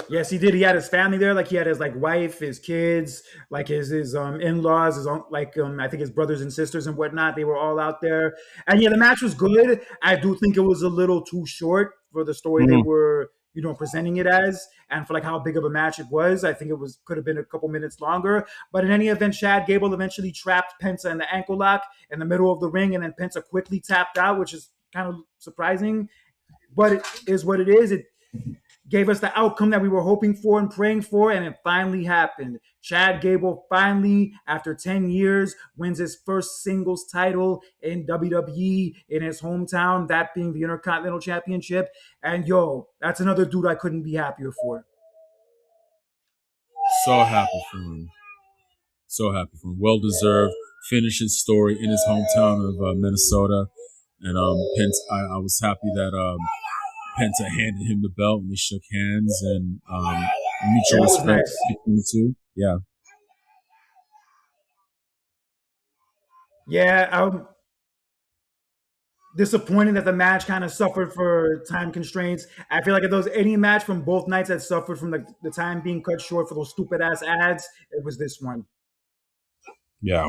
Yes, he did. He had his family there. Like he had his like wife, his kids, like his in-laws, his own, like I think his brothers and sisters and whatnot. They were all out there. And yeah, the match was good. I do think it was a little too short for the story they Mm. were, presenting it as, and for like how big of a match it was. I think it was could have been a couple minutes longer. But in any event, Chad Gable eventually trapped Penta in the ankle lock in the middle of the ring, and then Penta quickly tapped out, which is kind of surprising. But it is what it is. It gave us the outcome that we were hoping for and praying for, and it finally happened. Chad Gable finally, after 10 years, wins his first singles title in WWE in his hometown, that being the Intercontinental Championship. And yo, that's another dude I couldn't be happier for. So happy for him. So happy for him. Well deserved. Finish his story in his hometown of Minnesota. And I was happy that Penta handed him the belt and they shook hands and It mutual was respect nice. between the two. Yeah. Yeah, I'm disappointed that the match kind of suffered for time constraints. I feel like if there was any match from both nights that suffered from the time being cut short for those stupid ass ads, it was this one. Yeah.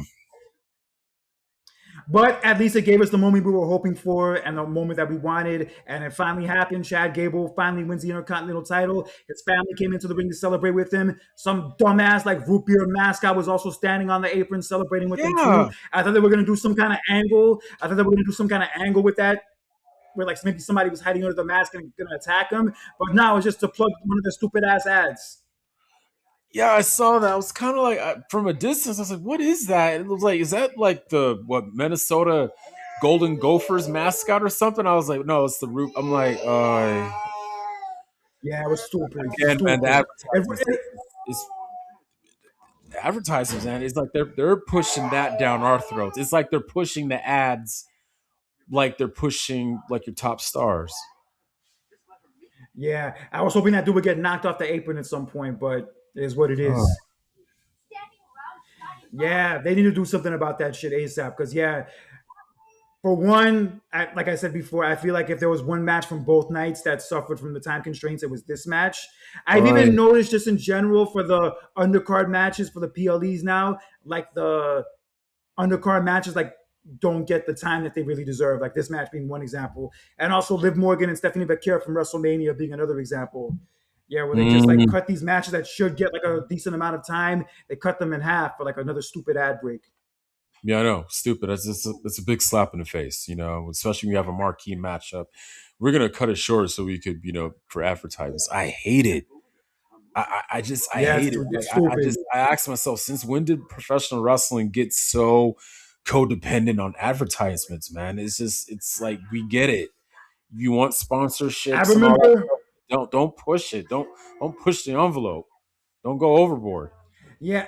But at least it gave us the moment we were hoping for and the moment that we wanted. And it finally happened. Chad Gable finally wins the Intercontinental title. His family came into the ring to celebrate with him. Some dumbass like root beer mascot was also standing on the apron celebrating with them too. Yeah, I thought they were going to do some kind of angle. I thought they were going to do some kind of angle with that where like maybe somebody was hiding under the mask and going to attack him. But now it's just to plug one of the stupid ass ads. yeah, I saw that. I was kind of like from a distance. I was like, "What is that?" And it was like, "Is that like the what Minnesota Golden Gophers mascot or something?" I was like, "No, it's the root." I'm like, Yeah, it was stupid. again, man, the Stupid. advertisements is advertisements, man. It's like they're pushing that down our throats. It's like they're pushing the ads like they're pushing like your top stars. Yeah, I was hoping that dude would get knocked off the apron at some point, but it is what it Oh. is. Yeah, they need to do something about that shit ASAP. Because yeah, for one, like I said before, I feel like if there was one match from both nights that suffered from the time constraints, it was this match. I've Right. even noticed just in general for the undercard matches for the PLEs now, like the undercard matches like don't get the time that they really deserve. Like this match being one example, and also Liv Morgan and Stephanie Becker from WrestleMania being another example. Yeah, where they just like Mm. cut these matches that should get like a decent amount of time, they cut them in half for like another stupid ad break. Yeah, I know. Stupid. That's a big slap in the face, especially when you have a marquee matchup. We're gonna cut it short so we could, for advertisements. I hate it. I Yeah, hate it. Like it's stupid. I ask myself, since when did professional wrestling get so codependent on advertisements, man? It's like we get it. You want I sponsorships and all that remember, stuff. Don't push it. Don't push the envelope. Don't go overboard. yeah,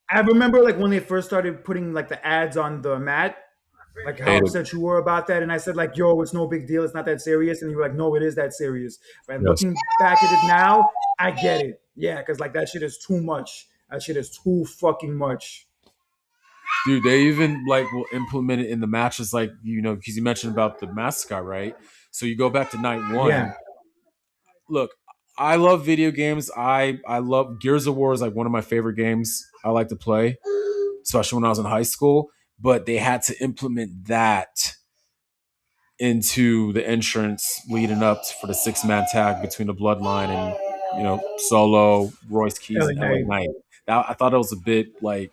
I remember like when they first started putting like the ads on the mat, like how Hate it. upset you were about that. And I said, like, yo, it's no big deal. It's not that serious. And you were like, no, it is that serious. But Yes. looking back at it now, I get it. Yeah, because like that shit is too much. That shit is too fucking much. Dude, they even like will implement it in the matches, like because you mentioned about the mascot, right? So you go back to night Yeah. one. Look, I love video games. I love Gears of War is like one of my favorite games I like to play, especially when I was in high school. But they had to implement that into the entrance leading up for the 6-man tag between the Bloodline and Solo, Royce Keys, LA and LA Knight. Knight. That, I thought it was a bit like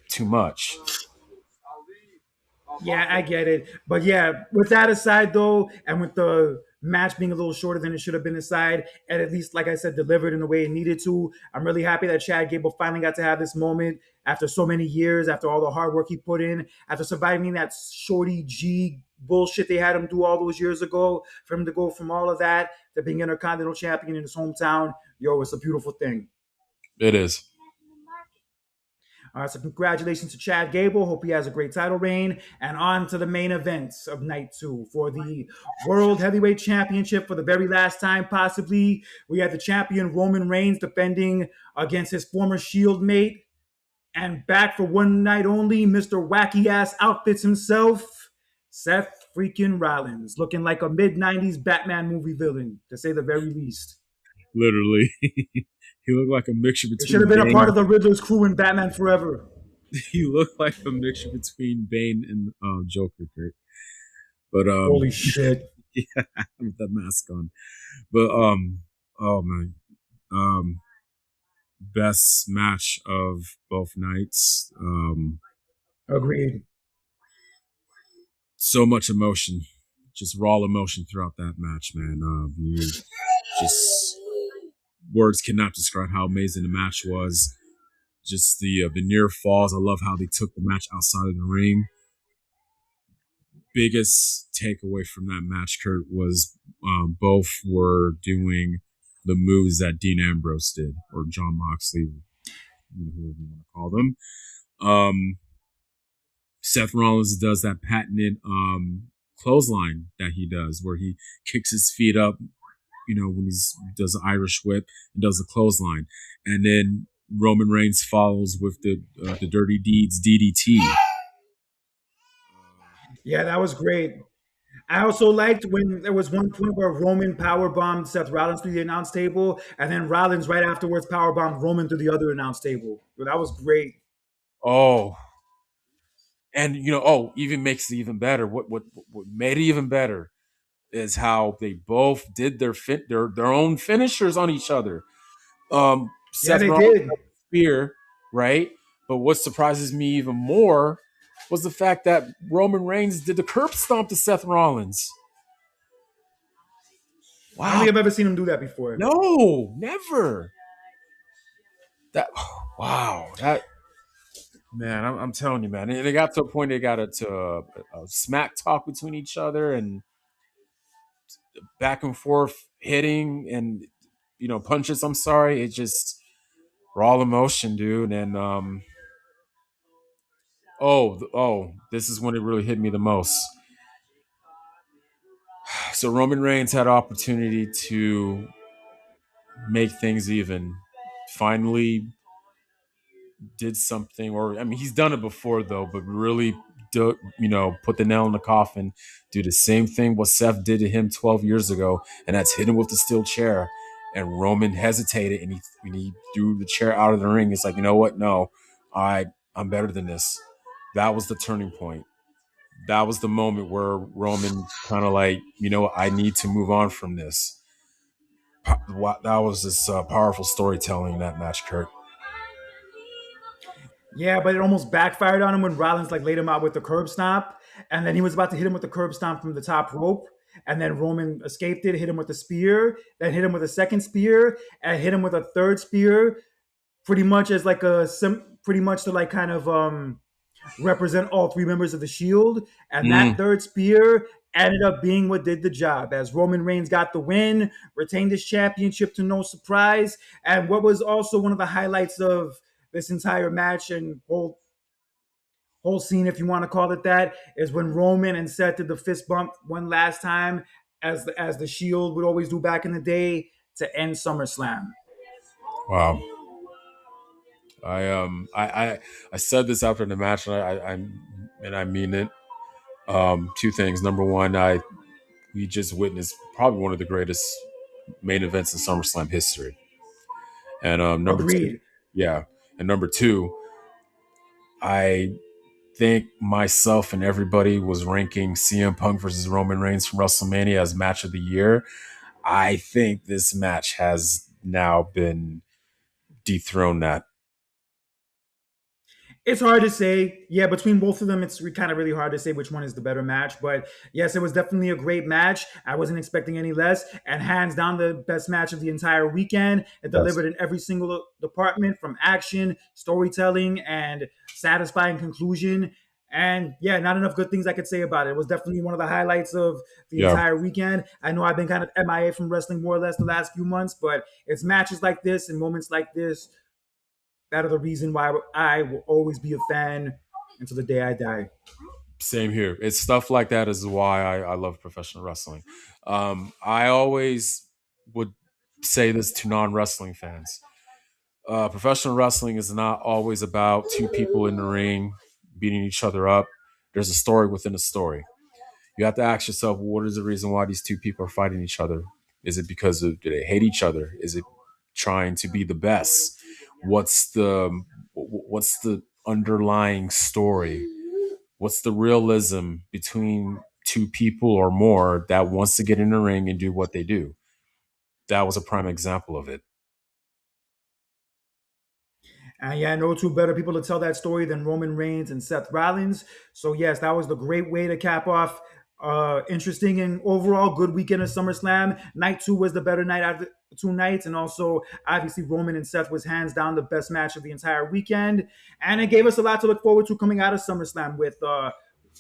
too much. Yeah, I get it. But yeah, with that aside though, and with the match being a little shorter than it should have been aside, and at least, like I said, delivered in the way it needed to, I'm really happy that Chad Gable finally got to have this moment after so many years, after all the hard work he put in, after surviving that Shorty G bullshit they had him do all those years ago, for him to go from all of that to being Intercontinental Champion in his hometown. Yo, it's a beautiful thing. It is. All right, so congratulations to Chad Gable. Hope he has a great title reign. And on to the main events of night two for the World Heavyweight Championship for the very last time, possibly. We had the champion Roman Reigns defending against his former Shield mate. And back for one night only, Mr. Wacky Ass Outfits himself, Seth freaking Rollins, looking like a mid 90s Batman movie villain, to say the very least. Literally. He looked like a mixture It should have between been a part Bane. of the Riddler's crew in Batman Forever. He looked like a mixture between Bane and Joker, Kurt. But Holy shit. yeah, with that mask on. But oh man, um, best match of both nights. Agreed. So much emotion, just raw emotion throughout that match, man. You just words cannot describe how amazing the match was. Just the near falls. I love how they took the match outside of the ring. Biggest takeaway from that match, Kurt, was both were doing the moves that Dean Ambrose did, or John Moxley, whoever you want to call them. Seth Rollins does that patented clothesline that he does, where he kicks his feet up, when he does the Irish whip and does the clothesline, and then Roman Reigns follows with the Dirty Deeds DDT. Yeah, that was great. I also liked when there was one point where Roman powerbombed Seth Rollins through the announce table, and then Rollins right afterwards powerbombed Roman through the other announce table. So that was great. Oh, And oh, even makes it even better. What made it even better is how they both did their own finishers on each other. Yeah, Seth they Rollins did. had the spear, right? But what surprises me even more was the fact that Roman Reigns did the curb stomp to Seth Rollins. I don't Wow. think I've ever seen him do that before. No, never. That wow. That man, I'm telling you, man. And they got to a point they got a smack talk between each other and back and forth hitting and punches. I'm sorry, it just raw emotion, dude. And this is when it really hit me the most. So Roman Reigns had opportunity to make things even. Finally, did something, or I mean, he's done it before though, but really, put the nail in the coffin, do the same thing what Seth did to him 12 years ago, and that's hit him with the steel chair. And Roman hesitated, and he threw the chair out of the ring. It's like, you know what? No, I'm better than this. That was the turning point. That was the moment where Roman kind of like, I need to move on from this. That was this powerful storytelling in that match, Kurt. Yeah, but it almost backfired on him when Rollins like laid him out with the curb stomp, and then he was about to hit him with the curb stomp from the top rope, and then Roman escaped it, hit him with a spear, then hit him with a second spear, and hit him with a third spear, pretty much as like pretty much to like kind of represent all three members of the Shield, and that Mm, third spear ended up being what did the job as Roman Reigns got the win, retained his championship to no surprise, and what was also one of the highlights of this entire match and whole scene, if you want to call it that, is when Roman and Seth did the fist bump one last time, as the Shield would always do back in the day to end SummerSlam. wow. I said this after the match, and I mean it. Two things. Number one, we just witnessed probably one of the greatest main events in SummerSlam history. And number two, Agreed. yeah. And number two, I think myself and everybody was ranking CM Punk versus Roman Reigns from WrestleMania as match of the year. I think this match has now been dethroned. That It's hard to say. Yeah, between both of them, it's kind of really hard to say which one is the better match. But yes, it was definitely a great match. I wasn't expecting any less. And hands down, the best match of the entire weekend. It yes, delivered in every single department from action, storytelling, and satisfying conclusion. And yeah, not enough good things I could say about it. It was definitely one of the highlights of the yeah. entire weekend. I know I've been kind of MIA from wrestling more or less the last few months, but it's matches like this and moments like this that are the reason why I will always be a fan until the day I die. Same here. It's stuff like that is why I love professional wrestling. I always would say this to non wrestling fans. Professional wrestling is not always about two people in the ring beating each other up. There's a story within a story. You have to ask yourself, what is the reason why these two people are fighting each other? Is it because do they hate each other? Is it trying to be the best? What's the underlying story? What's the realism between two people or more that wants to get in the ring and do what they do? That was a prime example of it. And yeah, no two better people to tell that story than Roman Reigns and Seth Rollins. So yes, that was the great way to cap off interesting and overall good weekend of SummerSlam. Night two was the better night out of the two nights, and also obviously Roman and Seth was hands down the best match of the entire weekend, and it gave us a lot to look forward to coming out of SummerSlam with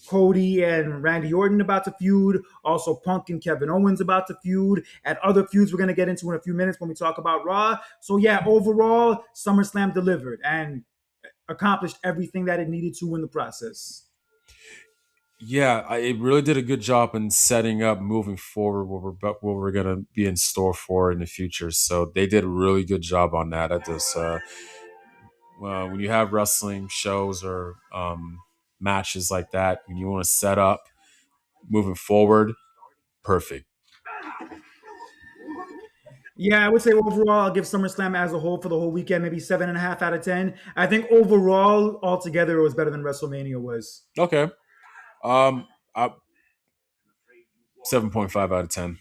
Cody and Randy Orton about to feud. Also, Punk and Kevin Owens about to feud. And other feuds we're going to get into in a few minutes when we talk about Raw. So, yeah, overall, SummerSlam delivered and accomplished everything that it needed to in the process. Yeah, it really did a good job in setting up moving forward what we're gonna be in store for in the future. So they did a really good job on that. At this, when you have wrestling shows or matches like that, when you want to set up moving forward, perfect. Yeah, I would say overall, I'll give SummerSlam as a whole for the whole weekend maybe 7.5 out of 10. I think overall, altogether, it was better than WrestleMania was. Okay. Um, 7.5 out of 10.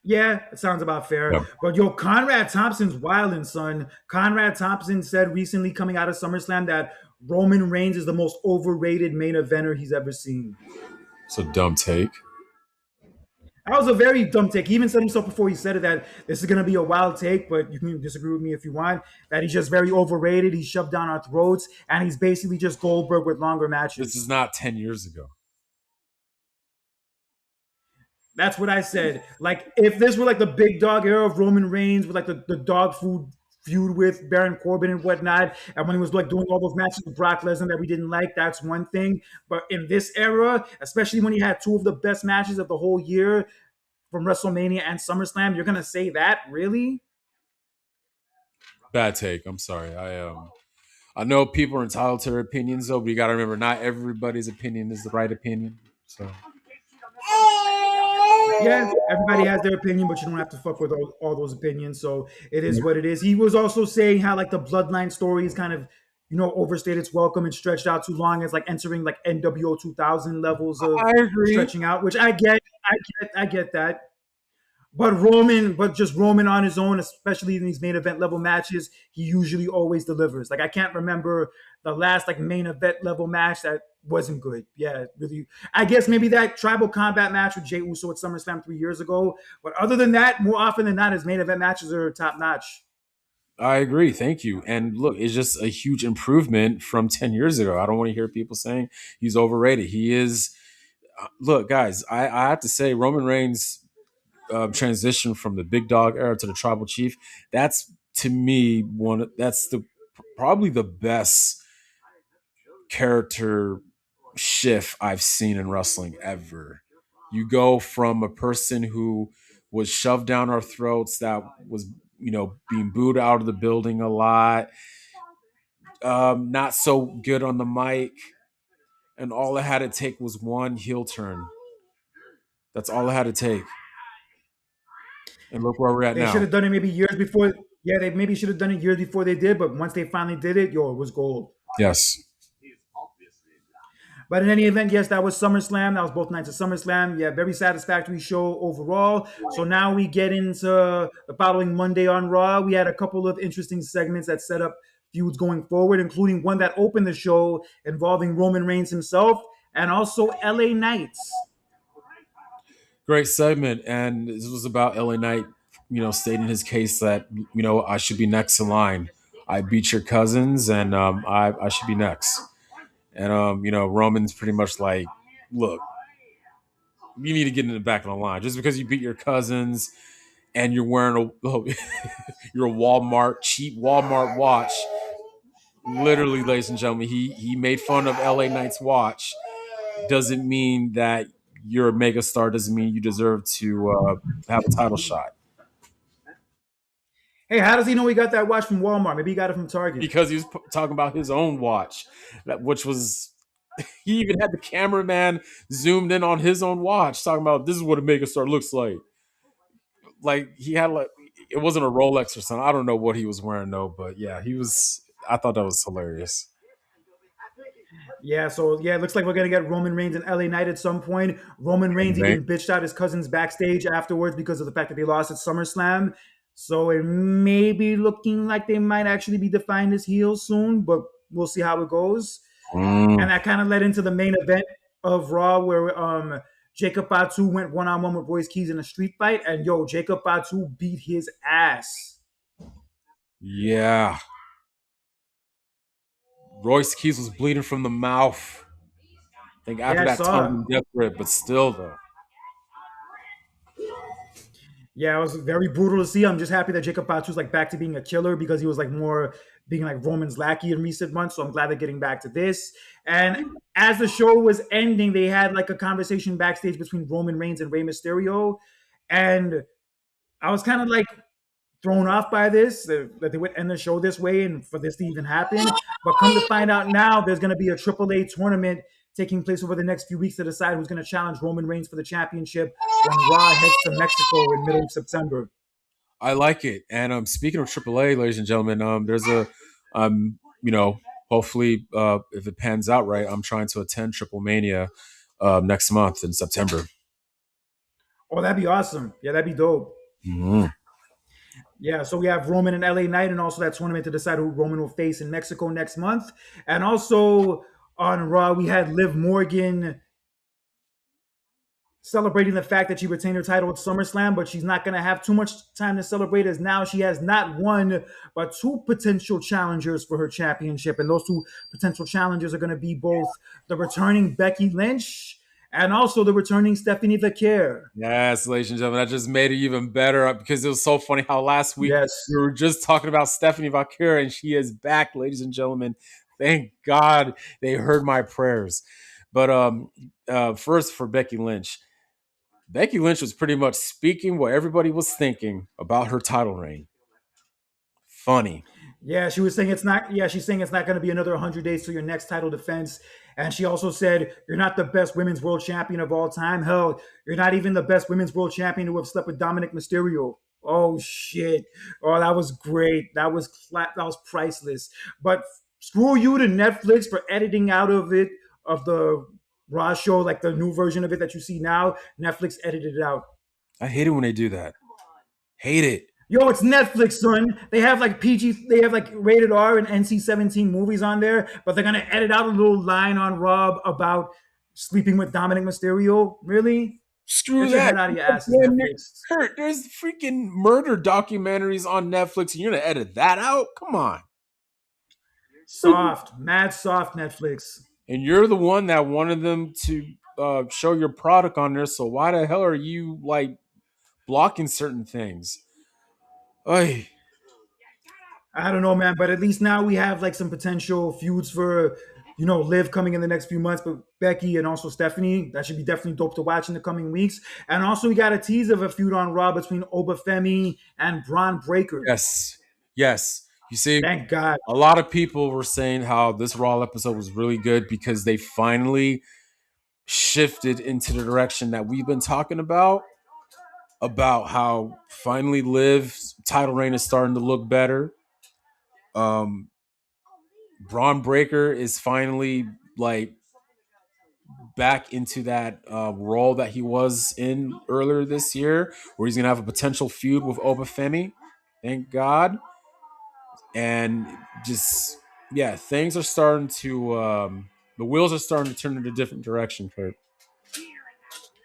Yeah, it sounds about fair. Yeah. But yo, Conrad Thompson's wildin', son. Conrad Thompson said recently coming out of SummerSlam that Roman Reigns is the most overrated main eventer he's ever seen. It's a dumb take. That was a very dumb take. He even said himself before he said it that this is going to be a wild take, but you can disagree with me if you want. That he's just very overrated. He's shoved down our throats, and he's basically just Goldberg with longer This is matches. not 10 years ago. That's what I said. Like, if this were like the big dog era of Roman Reigns with like the dog food feud with Baron Corbin and whatnot, and when he was like doing all those matches with Brock Lesnar that we didn't like, that's one thing. But in this era, especially when he had two of the best matches of the whole year from WrestleMania and SummerSlam, you're gonna say that? Really? Bad take. I'm sorry. I know people are entitled to their opinions though, but you got to remember not everybody's opinion is the right opinion. So Yeah, everybody has their opinion, but you don't have to fuck with all those opinions. So it is what it is. He was also saying how like the bloodline story is kind of, overstayed its welcome and stretched out too long as like entering like NWO 2000 levels of I agree. stretching out, which I get that. But just Roman on his own, especially in these main event level matches, he usually always delivers. Like I can't remember the last like main event level match that wasn't good. Yeah, really. I guess maybe that tribal combat match with Jey Uso at SummerSlam 3 years ago. But other than that, more often than not, his main event matches are top notch. I agree. Thank you. And look, it's just a huge improvement from 10 years ago. I don't want to hear people saying he's overrated. He is. Look, guys, I have to say, Roman Reigns' transition from the big dog era to the tribal chief, that's to me that's the probably the best character shift I've seen in wrestling ever. You go from a person who was shoved down our throats, that was being booed out of the building a lot, not so good on the mic, and all it had to take was one heel turn. That's all it had to take, and look where we're at They should now. have done it maybe years before. Yeah, they maybe should have done it years before they did. But once they finally did it, yo, it was gold. Yes, But in any event, yes, that was SummerSlam. That was both nights of SummerSlam. Yeah, very satisfactory show overall. So now we get into the following Monday on Raw. We had a couple of interesting segments that set up feuds going forward, including one that opened the show involving Roman Reigns himself and also LA Knights. great segment, and this was about LA Knight, stating his case that I should be next in line. I beat your cousins, and I should be next. And Roman's pretty much like, look, you need to get in the back of the line. Just because you beat your cousins and you're wearing a your Walmart cheap Walmart watch, literally, ladies and gentlemen, he made fun of LA Knight's watch. Doesn't mean that you're a mega star. Doesn't mean you deserve to have a title shot. Hey, how does he know he got that watch from Walmart? Maybe he got it from Target. Because he was talking about his own watch, which was he even had the cameraman zoomed in on his own watch, talking about this is what a megastar looks like. Like he had like it wasn't a Rolex or something. I don't know what he was wearing though, but yeah, he was. I thought that was hilarious. Yeah, so yeah, it looks like we're gonna get Roman Reigns and LA Knight at some point. Roman Reigns Right? even bitched out his cousins backstage afterwards because of the fact that they lost at SummerSlam. So it may be looking like they might actually be defined as heels soon, but we'll see how it goes. Mm, And that kind of led into the main event of Raw, where Jacob Fatu went one on one with Royce Keys in a street fight, and yo, Jacob Fatu beat his ass. yeah, Royce Keys was bleeding from the mouth. I think Yeah, after I that saw it. tongue death grip, but still though. Yeah, it was very brutal to see. I'm just happy that Jacob Fatu's like back to being a killer because he was like more being like Roman's lackey in recent months. So I'm glad they're getting back to this. And as the show was ending, they had like a conversation backstage between Roman Reigns and Rey Mysterio. And I was kind of like thrown off by this that they would end the show this way and for this to even happen. But come to find out now, there's going to be a AAA tournament taking place over the next few weeks to decide who's going to challenge Roman Reigns for the championship when Raw heads to Mexico in middle of September. I like it. And speaking of AAA, ladies and gentlemen, there's a you know, hopefully if it pans out right, I'm trying to attend Triple Mania next month in September. Oh, that'd be awesome. Yeah, that'd be dope. Mhm. Yeah, so we have Roman and LA Knight, and also that tournament to decide who Roman will face in Mexico next month. And also on Raw, we had Liv Morgan celebrating the fact that she retained her title at SummerSlam, but she's not going to have too much time to celebrate as now she has not one, but two potential challengers for her championship. And those two potential challengers are going to be both the returning Becky Lynch and also the returning Stephanie Vaquer. Yes, ladies and gentlemen, that just made it even better because it was so funny how last week Yes. we were just talking about Stephanie Vaquer and she is back, ladies and gentlemen. Thank God they heard my prayers. But first for Becky Lynch. Becky Lynch was pretty much speaking what everybody was thinking about her title reign. Funny. Yeah, she was saying it's not. Yeah, she's saying it's not going to be another 100 days to your next title defense. And she also said, "You're not the best women's world champion of all time. Hell, you're not even the best women's world champion to have slept with Dominic Mysterio." Oh shit! Oh, that was great. That was priceless. But screw you to Netflix for editing out of the Raw show, like the new version of it that you see now. Netflix edited it out. I hate it when they do that. Hate it. Yo, it's Netflix, son. They have like they have like rated R and NC-17 movies on there, but they're gonna edit out a little line on Rob about sleeping with Dominic Mysterio. Really? Screw Get your that. head out of your asses, Netflix. There's freaking murder documentaries on Netflix and you're going to edit that out? Come on. Soft, mad soft Netflix. And you're the one that wanted them to show your product on there. So why the hell are you like blocking certain things? Oy. I don't know, man, but at least now we have like some potential feuds for Liv coming in the next few months, but Becky and also Stephanie. That should be definitely dope to watch in the coming weeks. And also we got a tease of a feud on Raw between Oba Femi and Braun Breaker. Yes. Yes. You see, Thank God. a lot of people were saying how this Raw episode was really good because they finally shifted into the direction that we've been talking about how finally Liv's title reign is starting to look better. Braun Breaker is finally like back into that role that he was in earlier this year, where he's gonna have a potential feud with Oba Femi. Thank God. And just yeah, things are starting to the wheels are starting to turn in a different direction, Kurt.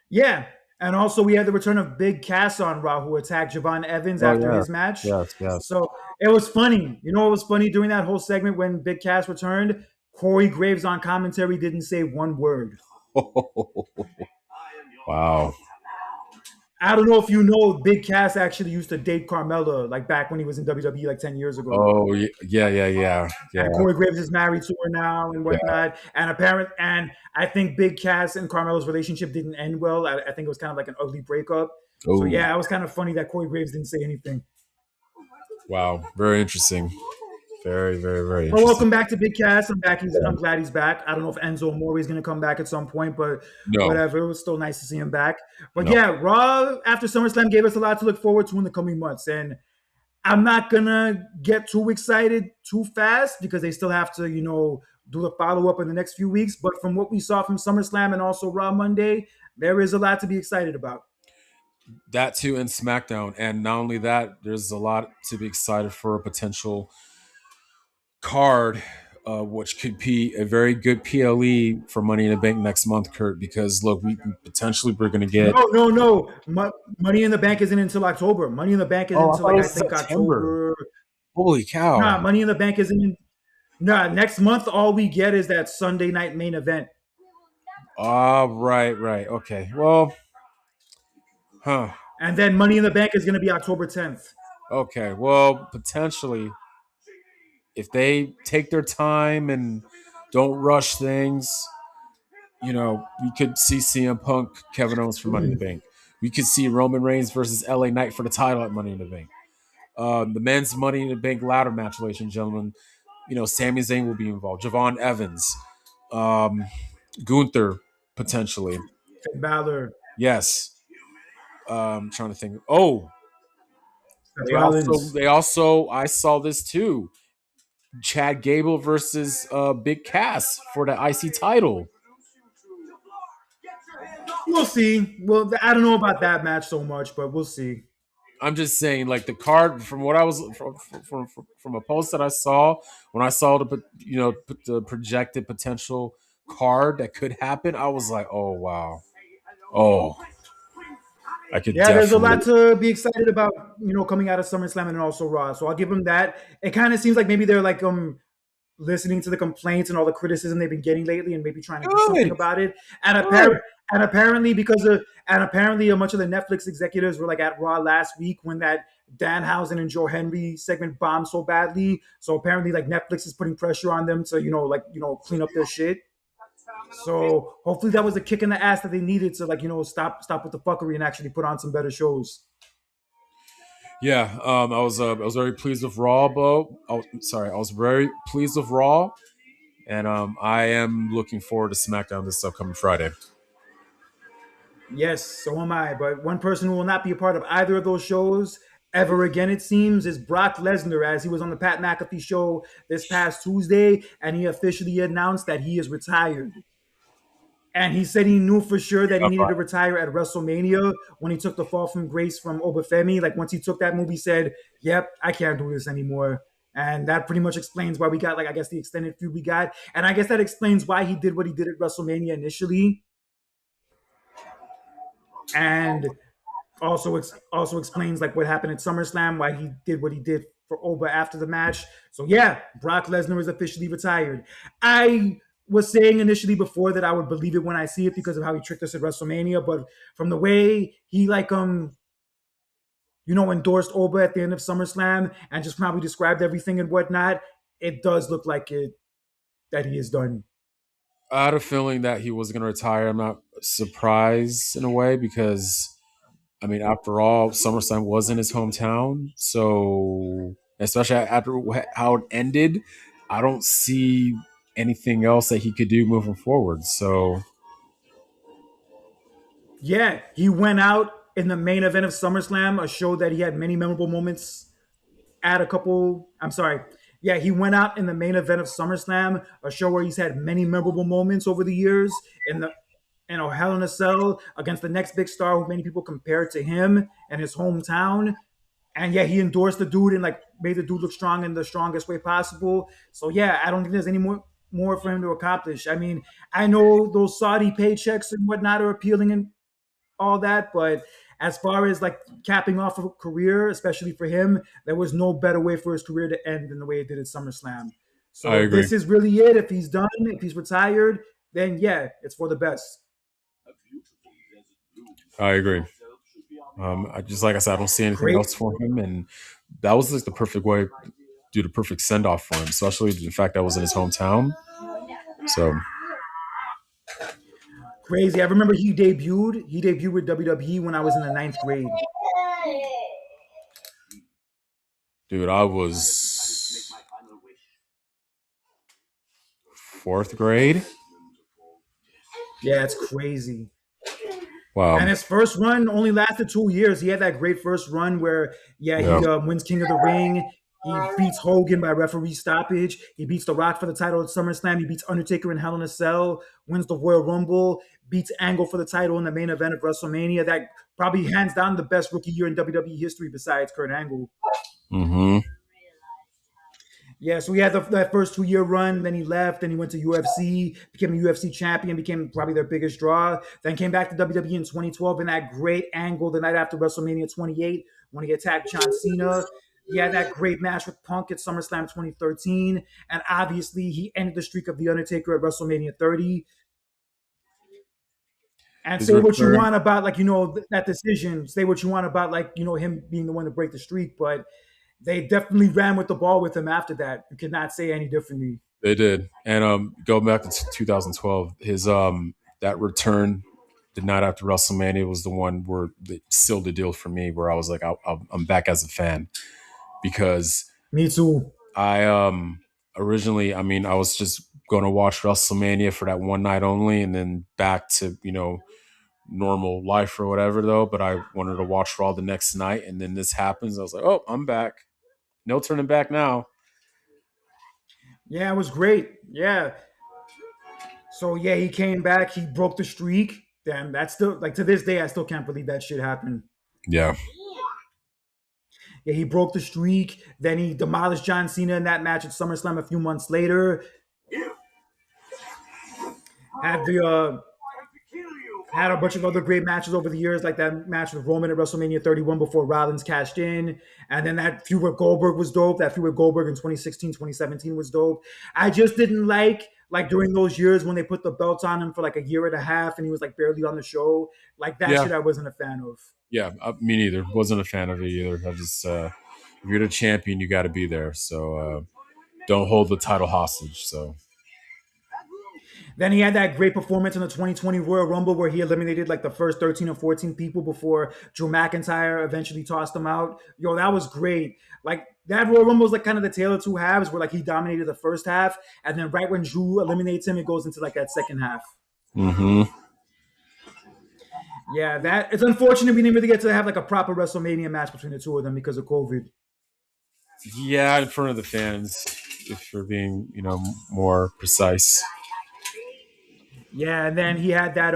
Yeah. And also we had the return of Big Cass on Raw, who attacked Javon Evans Oh after yeah. his match. Yes, yes. So it was funny. You know what was funny during that whole segment when Big Cass returned? Corey Graves on commentary didn't say one word. Wow. I don't know if you know, Big Cass actually used to date Carmella, like back when he was in WWE like 10 years ago. Oh yeah. And Corey Graves is married to her now and Yeah. whatnot. And I think Big Cass and Carmella's relationship didn't end well. I think it was kind of like an ugly breakup. So Oh yeah, it was kind of funny that Corey Graves didn't say anything. wow. Very interesting. Very, very, very Well, interesting. welcome back to Big Cass. I'm Yeah. glad he's back. I don't know if Enzo Amore is going to come back at some point, but No, whatever. It was still nice to see him back. But no. yeah, Raw after SummerSlam gave us a lot to look forward to in the coming months. And I'm not going to get too excited too fast because they still have to, do the follow up in the next few weeks. But from what we saw from SummerSlam and also Raw Monday, there is a lot to be excited about. That too in SmackDown. And not only that, there's a lot to be excited for a potential card, which could be a very good PLE for Money in the Bank next month, Kurt, because look, we potentially we're gonna get No. Money in the Bank isn't until October. Money in the Bank isn't oh, I until thought it like I was think September. October. Holy cow. Nah, Money in the Bank isn't in. Nah, next month all we get is that Sunday night main event. Right. Okay. Well, huh. And then Money in the Bank is going to be October 10th. Okay. Well, potentially if they take their time and don't rush things, we could see CM Punk, Kevin Owens for Money in the Bank. We could see Roman Reigns versus LA Knight for the title at Money in the Bank. The men's Money in the Bank ladder match, ladies and gentlemen. Sami Zayn will be involved. Javon Evans, Gunther potentially. Finn Balor. Yes. Trying to think. Oh, Seth Rollins. I saw this too. Chad Gable versus Big Cass for the IC title. We'll see. Well, I don't know about that match so much, but we'll see. I'm just saying, like the card from what I was from a post that I saw when I saw the projected potential card that could happen, I was like, oh wow, oh, I could Yeah, there's a definitely. lot to be excited about, coming out of SummerSlam and also Raw. So I'll give them that. It kind of seems like maybe they're like listening to the complaints and all the criticism they've been getting lately and maybe trying to do something Good, about it. And good. apparently because of and apparently a bunch of the Netflix executives were like at Raw last week when that Danhausen and Joe Henry segment bombed so badly. So apparently like Netflix is putting pressure on them to, clean up their shit. So hopefully that was a kick in the ass that they needed to like, stop with the fuckery and actually put on some better shows. Yeah, I was very pleased with Raw, Bo. I was very pleased with Raw, and I am looking forward to SmackDown this upcoming Friday. Yes, so am I. But one person who will not be a part of either of those shows ever again, it seems, is Brock Lesnar, as he was on the Pat McAfee show this past Tuesday, and he officially announced that he is retired. And he said he knew for sure that he needed to retire at WrestleMania when he took the fall from grace from Oba Femi. Like once he took that move, he said, "Yep, I can't do this anymore." And that pretty much explains why we got, like, I guess the extended feud we got, and I guess that explains why he did what he did at WrestleMania initially, and also explains like what happened at SummerSlam, why he did what he did for Oba after the match. So yeah, Brock Lesnar is officially retired. I was saying initially before that I would believe it when I see it because of how he tricked us at WrestleMania, but from the way he endorsed Oba at the end of SummerSlam and just probably described everything and whatnot, it does look like it that he is done. I had a feeling that he was going to retire. I'm not surprised in a way because, I mean, after all, SummerSlam was in his hometown. So, especially after how it ended, I don't see anything else that he could do moving forward. So, Yeah, he went out in the main event of SummerSlam, a show that he had many memorable moments at a couple. I'm sorry. Yeah, he went out in the main event of SummerSlam, a show where he's had many memorable moments over the years in a Hell in a Cell against the next big star who many people compared to him and his hometown. And yeah, he endorsed the dude and like made the dude look strong in the strongest way possible. So yeah, I don't think there's any more for him to accomplish. I mean, I know those Saudi paychecks and whatnot are appealing and all that, but as far as like capping off a career, especially for him, there was no better way for his career to end than the way it did at SummerSlam. I So if agree. this is really it, if he's done, if he's retired, then yeah, it's for the best. I agree. I just like I said, I don't see anything Great, else for him, and that was like the perfect way, do the perfect send off for him, especially the fact that was in his hometown. So, crazy. I remember he debuted. He debuted with WWE when I was in the ninth grade. dude, I was fourth grade. Yeah, it's crazy. Wow. And his first run only lasted 2 years. He had that great first run where, yeah, Yeah. he wins King of the Ring. He beats Hogan by referee stoppage. He beats The Rock for the title at SummerSlam. He beats Undertaker in Hell in a Cell. Wins the Royal Rumble. Beats Angle for the title in the main event of WrestleMania. That probably hands down the best rookie year in WWE history besides Kurt Angle. Mm-hmm. Yeah, so he had that first 2 year run. Then he left. Then he went to UFC, became a UFC champion, became probably their biggest draw. Then came back to WWE in 2012 in that great angle the night after WrestleMania 28 when he attacked John Cena. He had that great match with Punk at SummerSlam 2013. And obviously, he ended the streak of The Undertaker at WrestleMania 30. And His say what you return. want about, like, that decision. Say what you want about, like, him being the one to break the streak. But they definitely ran with the ball with him after that. You cannot say any differently. They did, and going back to 2012, his that return the night after WrestleMania was the one where they sealed the deal for me, where I was like, I'm back as a fan because Me too. I originally, I mean, I was just going to watch WrestleMania for that one night only, and then back to normal life or whatever though. But I wanted to watch Raw the next night, and then this happens. I was like, oh, I'm back. No turning back now. Yeah, it was great. Yeah. So yeah, he came back. He broke the streak. Damn, that's still like to this day, I still can't believe that shit happened. Yeah. Yeah, he broke the streak. Then he demolished John Cena in that match at SummerSlam a few months later. Had the had a bunch of other great matches over the years, like that match with Roman at WrestleMania 31 before Rollins cashed in. And then that feud with Goldberg was dope. That feud with Goldberg in 2016, 2017 was dope. I just didn't like during those years when they put the belts on him for like a year and a half and he was like barely on the show. Like that Yeah. shit I wasn't a fan of. Yeah. Me neither. Wasn't a fan of it either. I just, if you're the champion, you got to be there. So don't hold the title hostage. So Then he had that great performance in the 2020 Royal Rumble where he eliminated like the first 13 or 14 people before Drew McIntyre eventually tossed him out. Yo, that was great. Like that Royal Rumble was like kind of the tale of two halves where like he dominated the first half and then right when Drew eliminates him, it goes into like that second half. mm-hmm. Yeah, that it's unfortunate we didn't really get to have like a proper WrestleMania match between the two of them because of COVID. Yeah, in front of the fans, if you're being, more precise. Yeah, and then he had that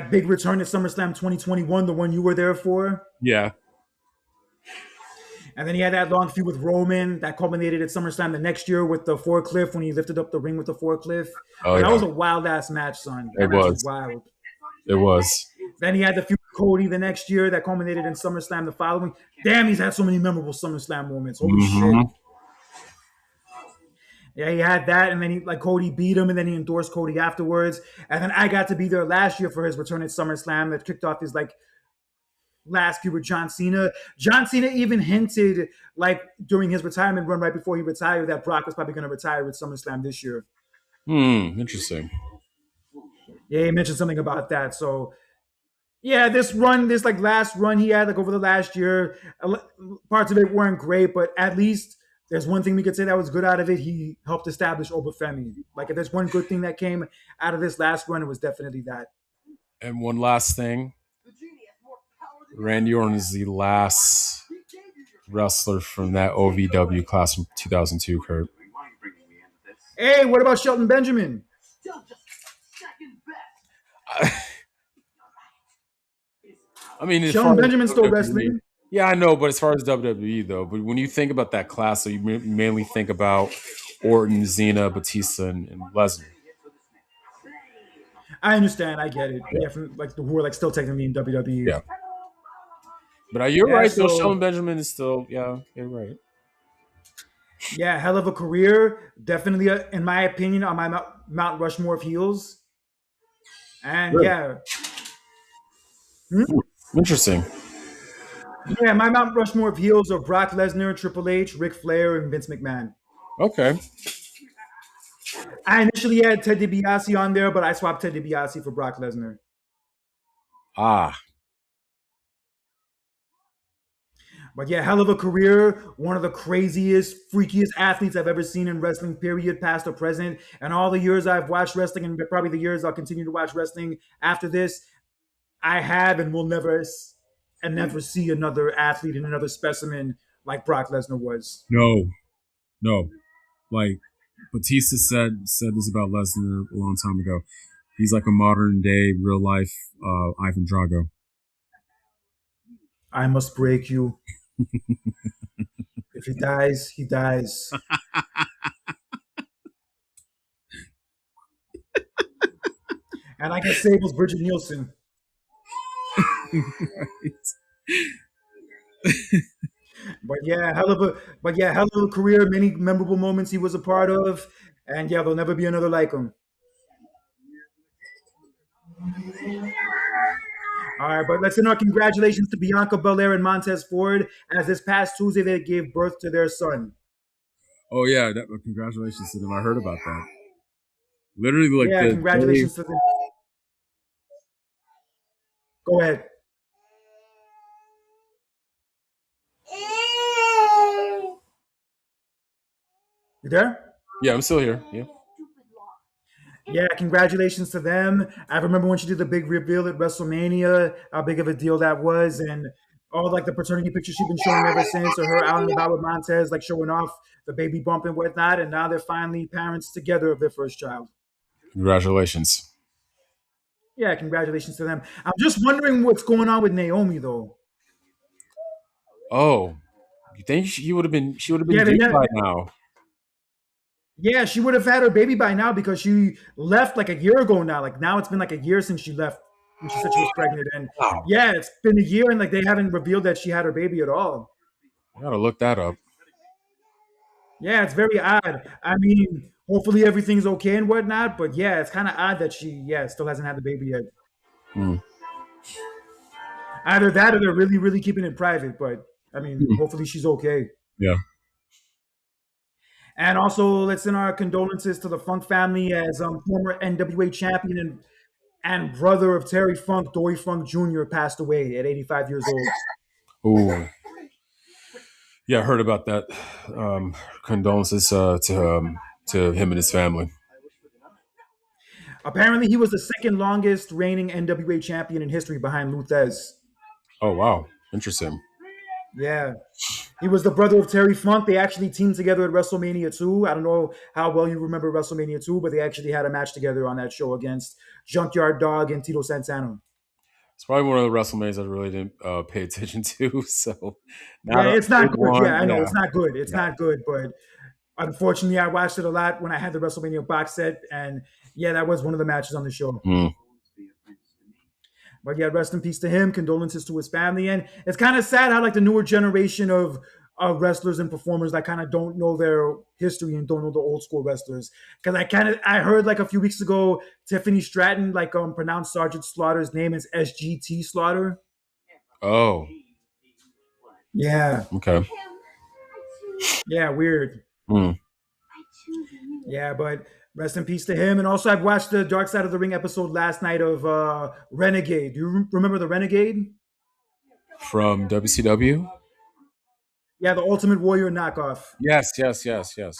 big return at SummerSlam 2021, the one you were there for. Yeah. And then he had that long feud with Roman that culminated at SummerSlam the next year with the forklift when he lifted up the ring with the forklift. Oh, Yo, that yeah. was a wild ass match, son. That It match was was. wild. It was. Then he had the feud with Cody the next year that culminated in SummerSlam the following. Damn, he's had so many memorable SummerSlam moments. Holy shit. Mm-hmm. Yeah, he had that, and then he like Cody beat him, and then he endorsed Cody afterwards. And then I got to be there last year for his return at SummerSlam that kicked off his like last feud with John Cena. John Cena even hinted like during his retirement run right before he retired that Brock was probably going to retire at SummerSlam this year. Interesting. Yeah, he mentioned something about that. So yeah, this like last run he had like over the last year, parts of it weren't great, but at least there's one thing we could say that was good out of it. He helped establish Oba Femi. Like if there's one good thing that came out of this last run, it was definitely that. And one last thing. Randy Orton is the last wrestler from that OVW class from 2002, Kurt. Hey, what about Shelton Benjamin? I mean, as Shelton far as Benjamin's still WWE, wrestling. yeah, I know, but as far as WWE though, but when you think about that class, so you mainly think about Orton, Cena, Batista, and Lesnar. I understand. I get it. Yeah. Yeah, from like who are like still technically in WWE. Yeah. But you're Yeah, right, though. Shelton so Benjamin is still, yeah, you're right. yeah, hell of a career. Definitely, in my opinion, on my Mount Rushmore of heels. And Really? yeah, Hmm? Interesting. Yeah, my Mount Rushmore of heels are Brock Lesnar, Triple H, Ric Flair, and Vince McMahon. Okay. I initially had Ted DiBiase on there, but I swapped Ted DiBiase for Brock Lesnar. Ah, But yeah, hell of a career. One of the craziest, freakiest athletes I've ever seen in wrestling, period, past or present. And all the years I've watched wrestling, and probably the years I'll continue to watch wrestling after this, I have and will never see another athlete and another specimen like Brock Lesnar was. no. Like Batista said this about Lesnar a long time ago. He's like a modern day, real life Ivan Drago. I must break you. If he dies, he dies. And I guess Sable's Bridget Nielsen. Hell of a career, many memorable moments he was a part of, and yeah, there'll never be another like him. All right, but let's send our congratulations to Bianca Belair and Montez Ford as this past Tuesday they gave birth to their son. Oh yeah, congratulations to them. I heard about that. Literally, like Yeah, the day. congratulations to them. Go ahead. You there? Yeah, I'm still here. Yeah. Yeah, congratulations to them. I remember when she did the big reveal at WrestleMania, how big of a deal that was, and all like the paternity pictures she's been showing ever since, or her out and about with Montez, like showing off the baby bump and whatnot. And now they're finally parents together of their first child. Congratulations. Yeah, congratulations to them. I'm just wondering what's going on with Naomi though. Oh, you think she would have been? She would have been Yeah, they due ne- by now. yeah, she would have had her baby by now because she left like a year ago now. Like now it's been like a year since she left when she said she was pregnant. And Wow, yeah, it's been a year and like they haven't revealed that she had her baby at all. I gotta look that up. Yeah, it's very odd. I mean, hopefully everything's okay and whatnot, but yeah, it's kind of odd that she, yeah, still hasn't had the baby yet. Hmm. Either that or they're really, really keeping it private. But I mean, Hmm. hopefully she's okay. Yeah. And also, let's send our condolences to the Funk family as former NWA champion and brother of Terry Funk, Dory Funk Jr., passed away at 85 years old. Ooh. Yeah, I heard about that. Condolences to him and his family. Apparently, he was the second longest reigning NWA champion in history behind Luthez. Oh wow, interesting. Yeah. He was the brother of Terry Funk. They actually teamed together at WrestleMania 2. I don't know how well you remember WrestleMania 2, but they actually had a match together on that show against Junkyard Dog and Tito Santana. It's probably one of the WrestleManias I really didn't pay attention to. So Yeah, not a it's big not good. one. Yeah, I know Yeah, it's not good. It's yeah. not good, but unfortunately, I watched it a lot when I had the WrestleMania box set, and yeah, that was one of the matches on the show. Hmm. But yeah, rest in peace to him. Condolences to his family, and it's kind of sad how like the newer generation of wrestlers and performers that kind of don't know their history and don't know the old school wrestlers. Because I heard like a few weeks ago Tiffany Stratton like pronounced Sergeant Slaughter's name as SGT Slaughter. Oh, Yeah, okay. yeah, weird. Hmm. Yeah, but rest in peace to him. And also, I've watched the Dark Side of the Ring episode last night of Renegade. Do you remember the Renegade? From WCW. Yeah, the Ultimate Warrior knockoff. Yes, yes, yes, yes.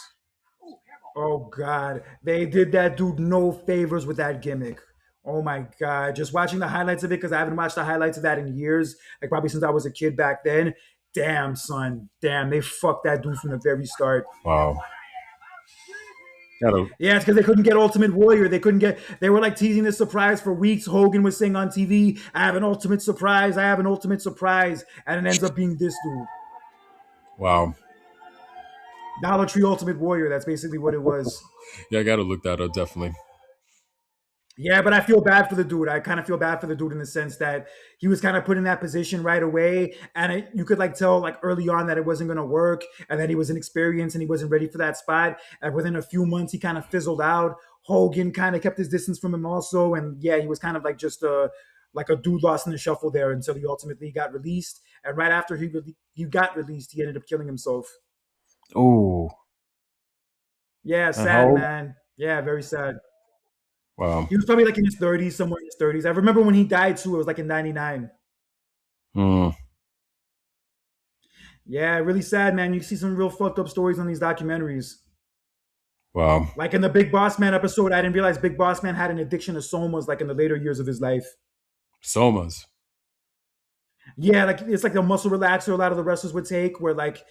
Oh God, they did that dude no favors with that gimmick. Oh my God, just watching the highlights of it because I haven't watched the highlights of that in years, like probably since I was a kid back then. Damn, son, damn, they fucked that dude from the very start. Wow. Gotta. Yeah, it's because they couldn't get Ultimate Warrior. They couldn't get. They were like teasing this surprise for weeks. Hogan was saying on TV, "I have an ultimate surprise. I have an ultimate surprise," and it ends up being this dude, Wow. Dollar Tree Ultimate Warrior. That's basically what it was. Yeah, I gotta look that up definitely. Yeah, but I feel bad for the dude. I kind of feel bad for the dude in the sense that he was kind of put in that position right away, and you could like tell like early on that it wasn't going to work, and that he was inexperienced and he wasn't ready for that spot. And within a few months, he kind of fizzled out. Hogan kind of kept his distance from him also, and yeah, he was kind of like just a like a dude lost in the shuffle there until he ultimately got released. And right after he got released, he ended up killing himself. Oh, Yeah, and how sad old? man. Yeah, very sad. Wow. He was probably like in his 30s, somewhere in his 30s. I remember when he died too. It was like in '99. Hmm. Yeah, really sad, man. You see some real fucked up stories on these documentaries. Wow. Like in the Big Boss Man episode, I didn't realize Big Boss Man had an addiction to somas like in the later years of his life. Somas. Yeah, like it's like the muscle relaxer a lot of the wrestlers would take, where like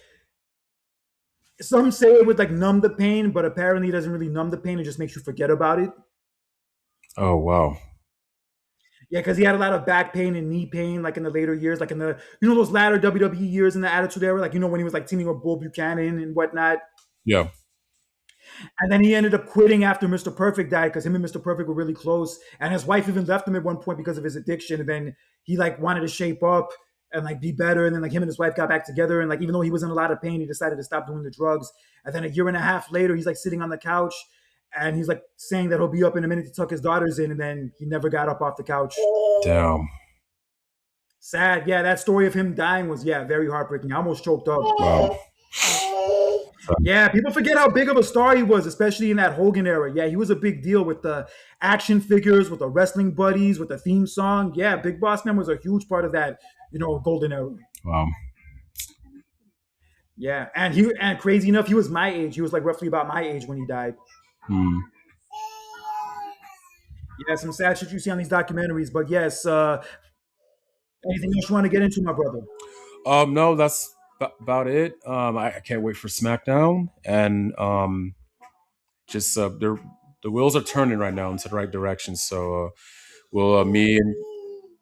some say it would like numb the pain, but apparently it doesn't really numb the pain. It just makes you forget about it. Oh wow. Yeah, because he had a lot of back pain and knee pain, like in the later years, like in the those latter WWE years in the Attitude Era, like when he was like teaming with Bull Buchanan and whatnot. Yeah. And then he ended up quitting after Mr. Perfect died because him and Mr. Perfect were really close. And his wife even left him at one point because of his addiction. And then he like wanted to shape up and like be better. And then like him and his wife got back together. And like even though he was in a lot of pain, he decided to stop doing the drugs. And then a year and a half later, he's like sitting on the couch and he's like saying that he'll be up in a minute to tuck his daughters in. And then he never got up off the couch. Damn. Sad. Yeah, that story of him dying was very heartbreaking. I almost choked up. Wow. Yeah, people forget how big of a star he was, especially in that Hogan era. Yeah, he was a big deal with the action figures, with the wrestling buddies, with the theme song. Yeah, Big Boss Man was a huge part of that, golden era. Wow. Yeah, and crazy enough, he was my age. He was like roughly about my age when he died. Hmm. Yeah, some sad shit you see on these documentaries. But yes, anything else you want to get into, my brother? No, that's about it. I can't wait for SmackDown, and just the wheels are turning right now into the right direction. So, will me and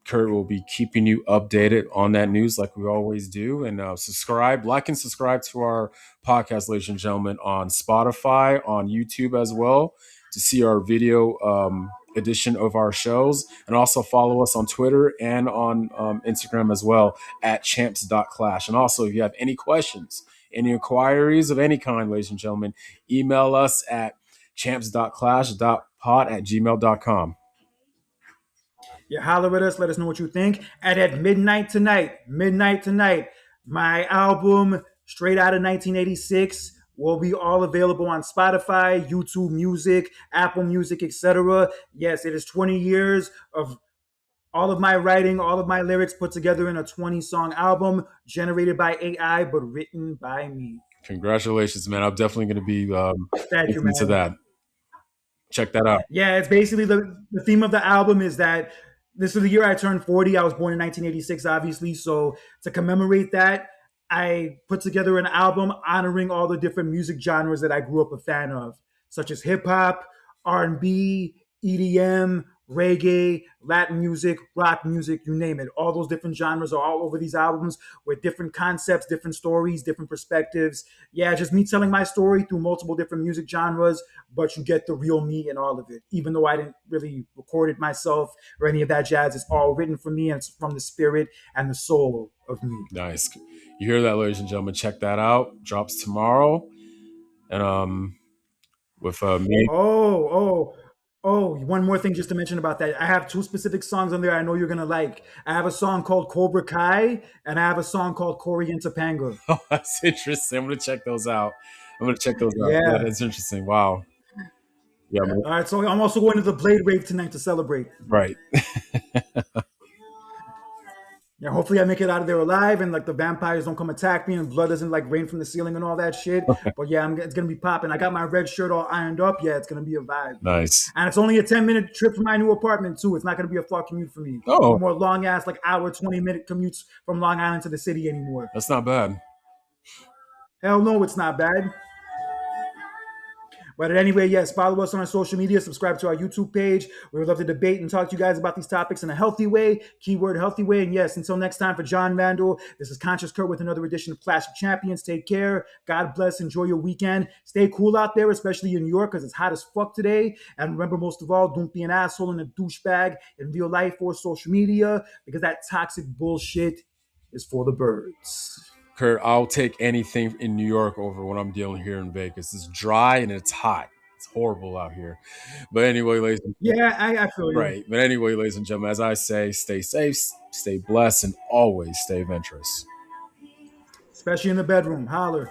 Kurt will be keeping you updated on that news like we always do. And subscribe, like, and subscribe to our podcast, ladies and gentlemen, on Spotify, on YouTube as well, to see our video edition of our shows. And also follow us on Twitter and on Instagram as well at champs.clash. And also, if you have any questions, any inquiries of any kind, ladies and gentlemen, email us at champs.clash.pod@gmail.com. Yeah, holler at us. Let us know what you think. And at midnight tonight, my album Straight Out of 1986 will be all available on Spotify, YouTube Music, Apple Music, etc. Yes, it is 20 years of all of my writing, all of my lyrics put together in a 20-song album generated by AI but written by me. Congratulations, man. I'm definitely going to be Thank you, listening to man. that. Check that out. Yeah, it's basically the theme of the album is that this is the year I turned 40. I was born in 1986, obviously. So to commemorate that, I put together an album honoring all the different music genres that I grew up a fan of, such as hip hop, R&B, EDM, reggae, Latin music, rock music, you name it. All those different genres are all over these albums with different concepts, different stories, different perspectives. Yeah, just me telling my story through multiple different music genres, but you get the real me in all of it. Even though I didn't really record it myself or any of that jazz, it's all written for me and it's from the spirit and the soul of me. Nice. You hear that, ladies and gentlemen? Check that out. Drops tomorrow, and with me. One more thing just to mention about that. I have two specific songs on there I know you're gonna like. I have a song called Cobra Kai and I have a song called Corey and Topanga. Oh, that's interesting. I'm gonna check those out. Yeah, Yeah. that's interesting. Wow. Yeah, man. All right, so I'm also going to the Blade Rave tonight to celebrate. Right. Yeah, hopefully I make it out of there alive and like the vampires don't come attack me and blood doesn't like rain from the ceiling and all that shit. But yeah, it's gonna be popping. I got my red shirt all ironed up. Yeah, it's gonna be a vibe. Nice. And it's only a 10-minute trip from my new apartment too. It's not gonna be a far commute for me. No Oh, more long ass like hour 20-minute commutes from Long Island to the city anymore. that's not bad. Hell no, it's not bad. But anyway, yes, follow us on our social media, subscribe to our YouTube page. We would love to debate and talk to you guys about these topics in a healthy way, keyword healthy way. And yes, until next time, for John Vandal, this is Conscious Kurt with another edition of Clash of Champions. Take care. God bless. Enjoy your weekend. Stay cool out there, especially in New York, because it's hot as fuck today. And remember, most of all, don't be an asshole and a douchebag in real life or social media, because that toxic bullshit is for the birds. Kurt, I'll take anything in New York over what I'm dealing here in Vegas. It's dry and it's hot. It's horrible out here. But anyway, ladies and Yeah, I feel you. right. But anyway, ladies and gentlemen, as I say, stay safe, stay blessed, and always stay adventurous. Especially in the bedroom. Holler.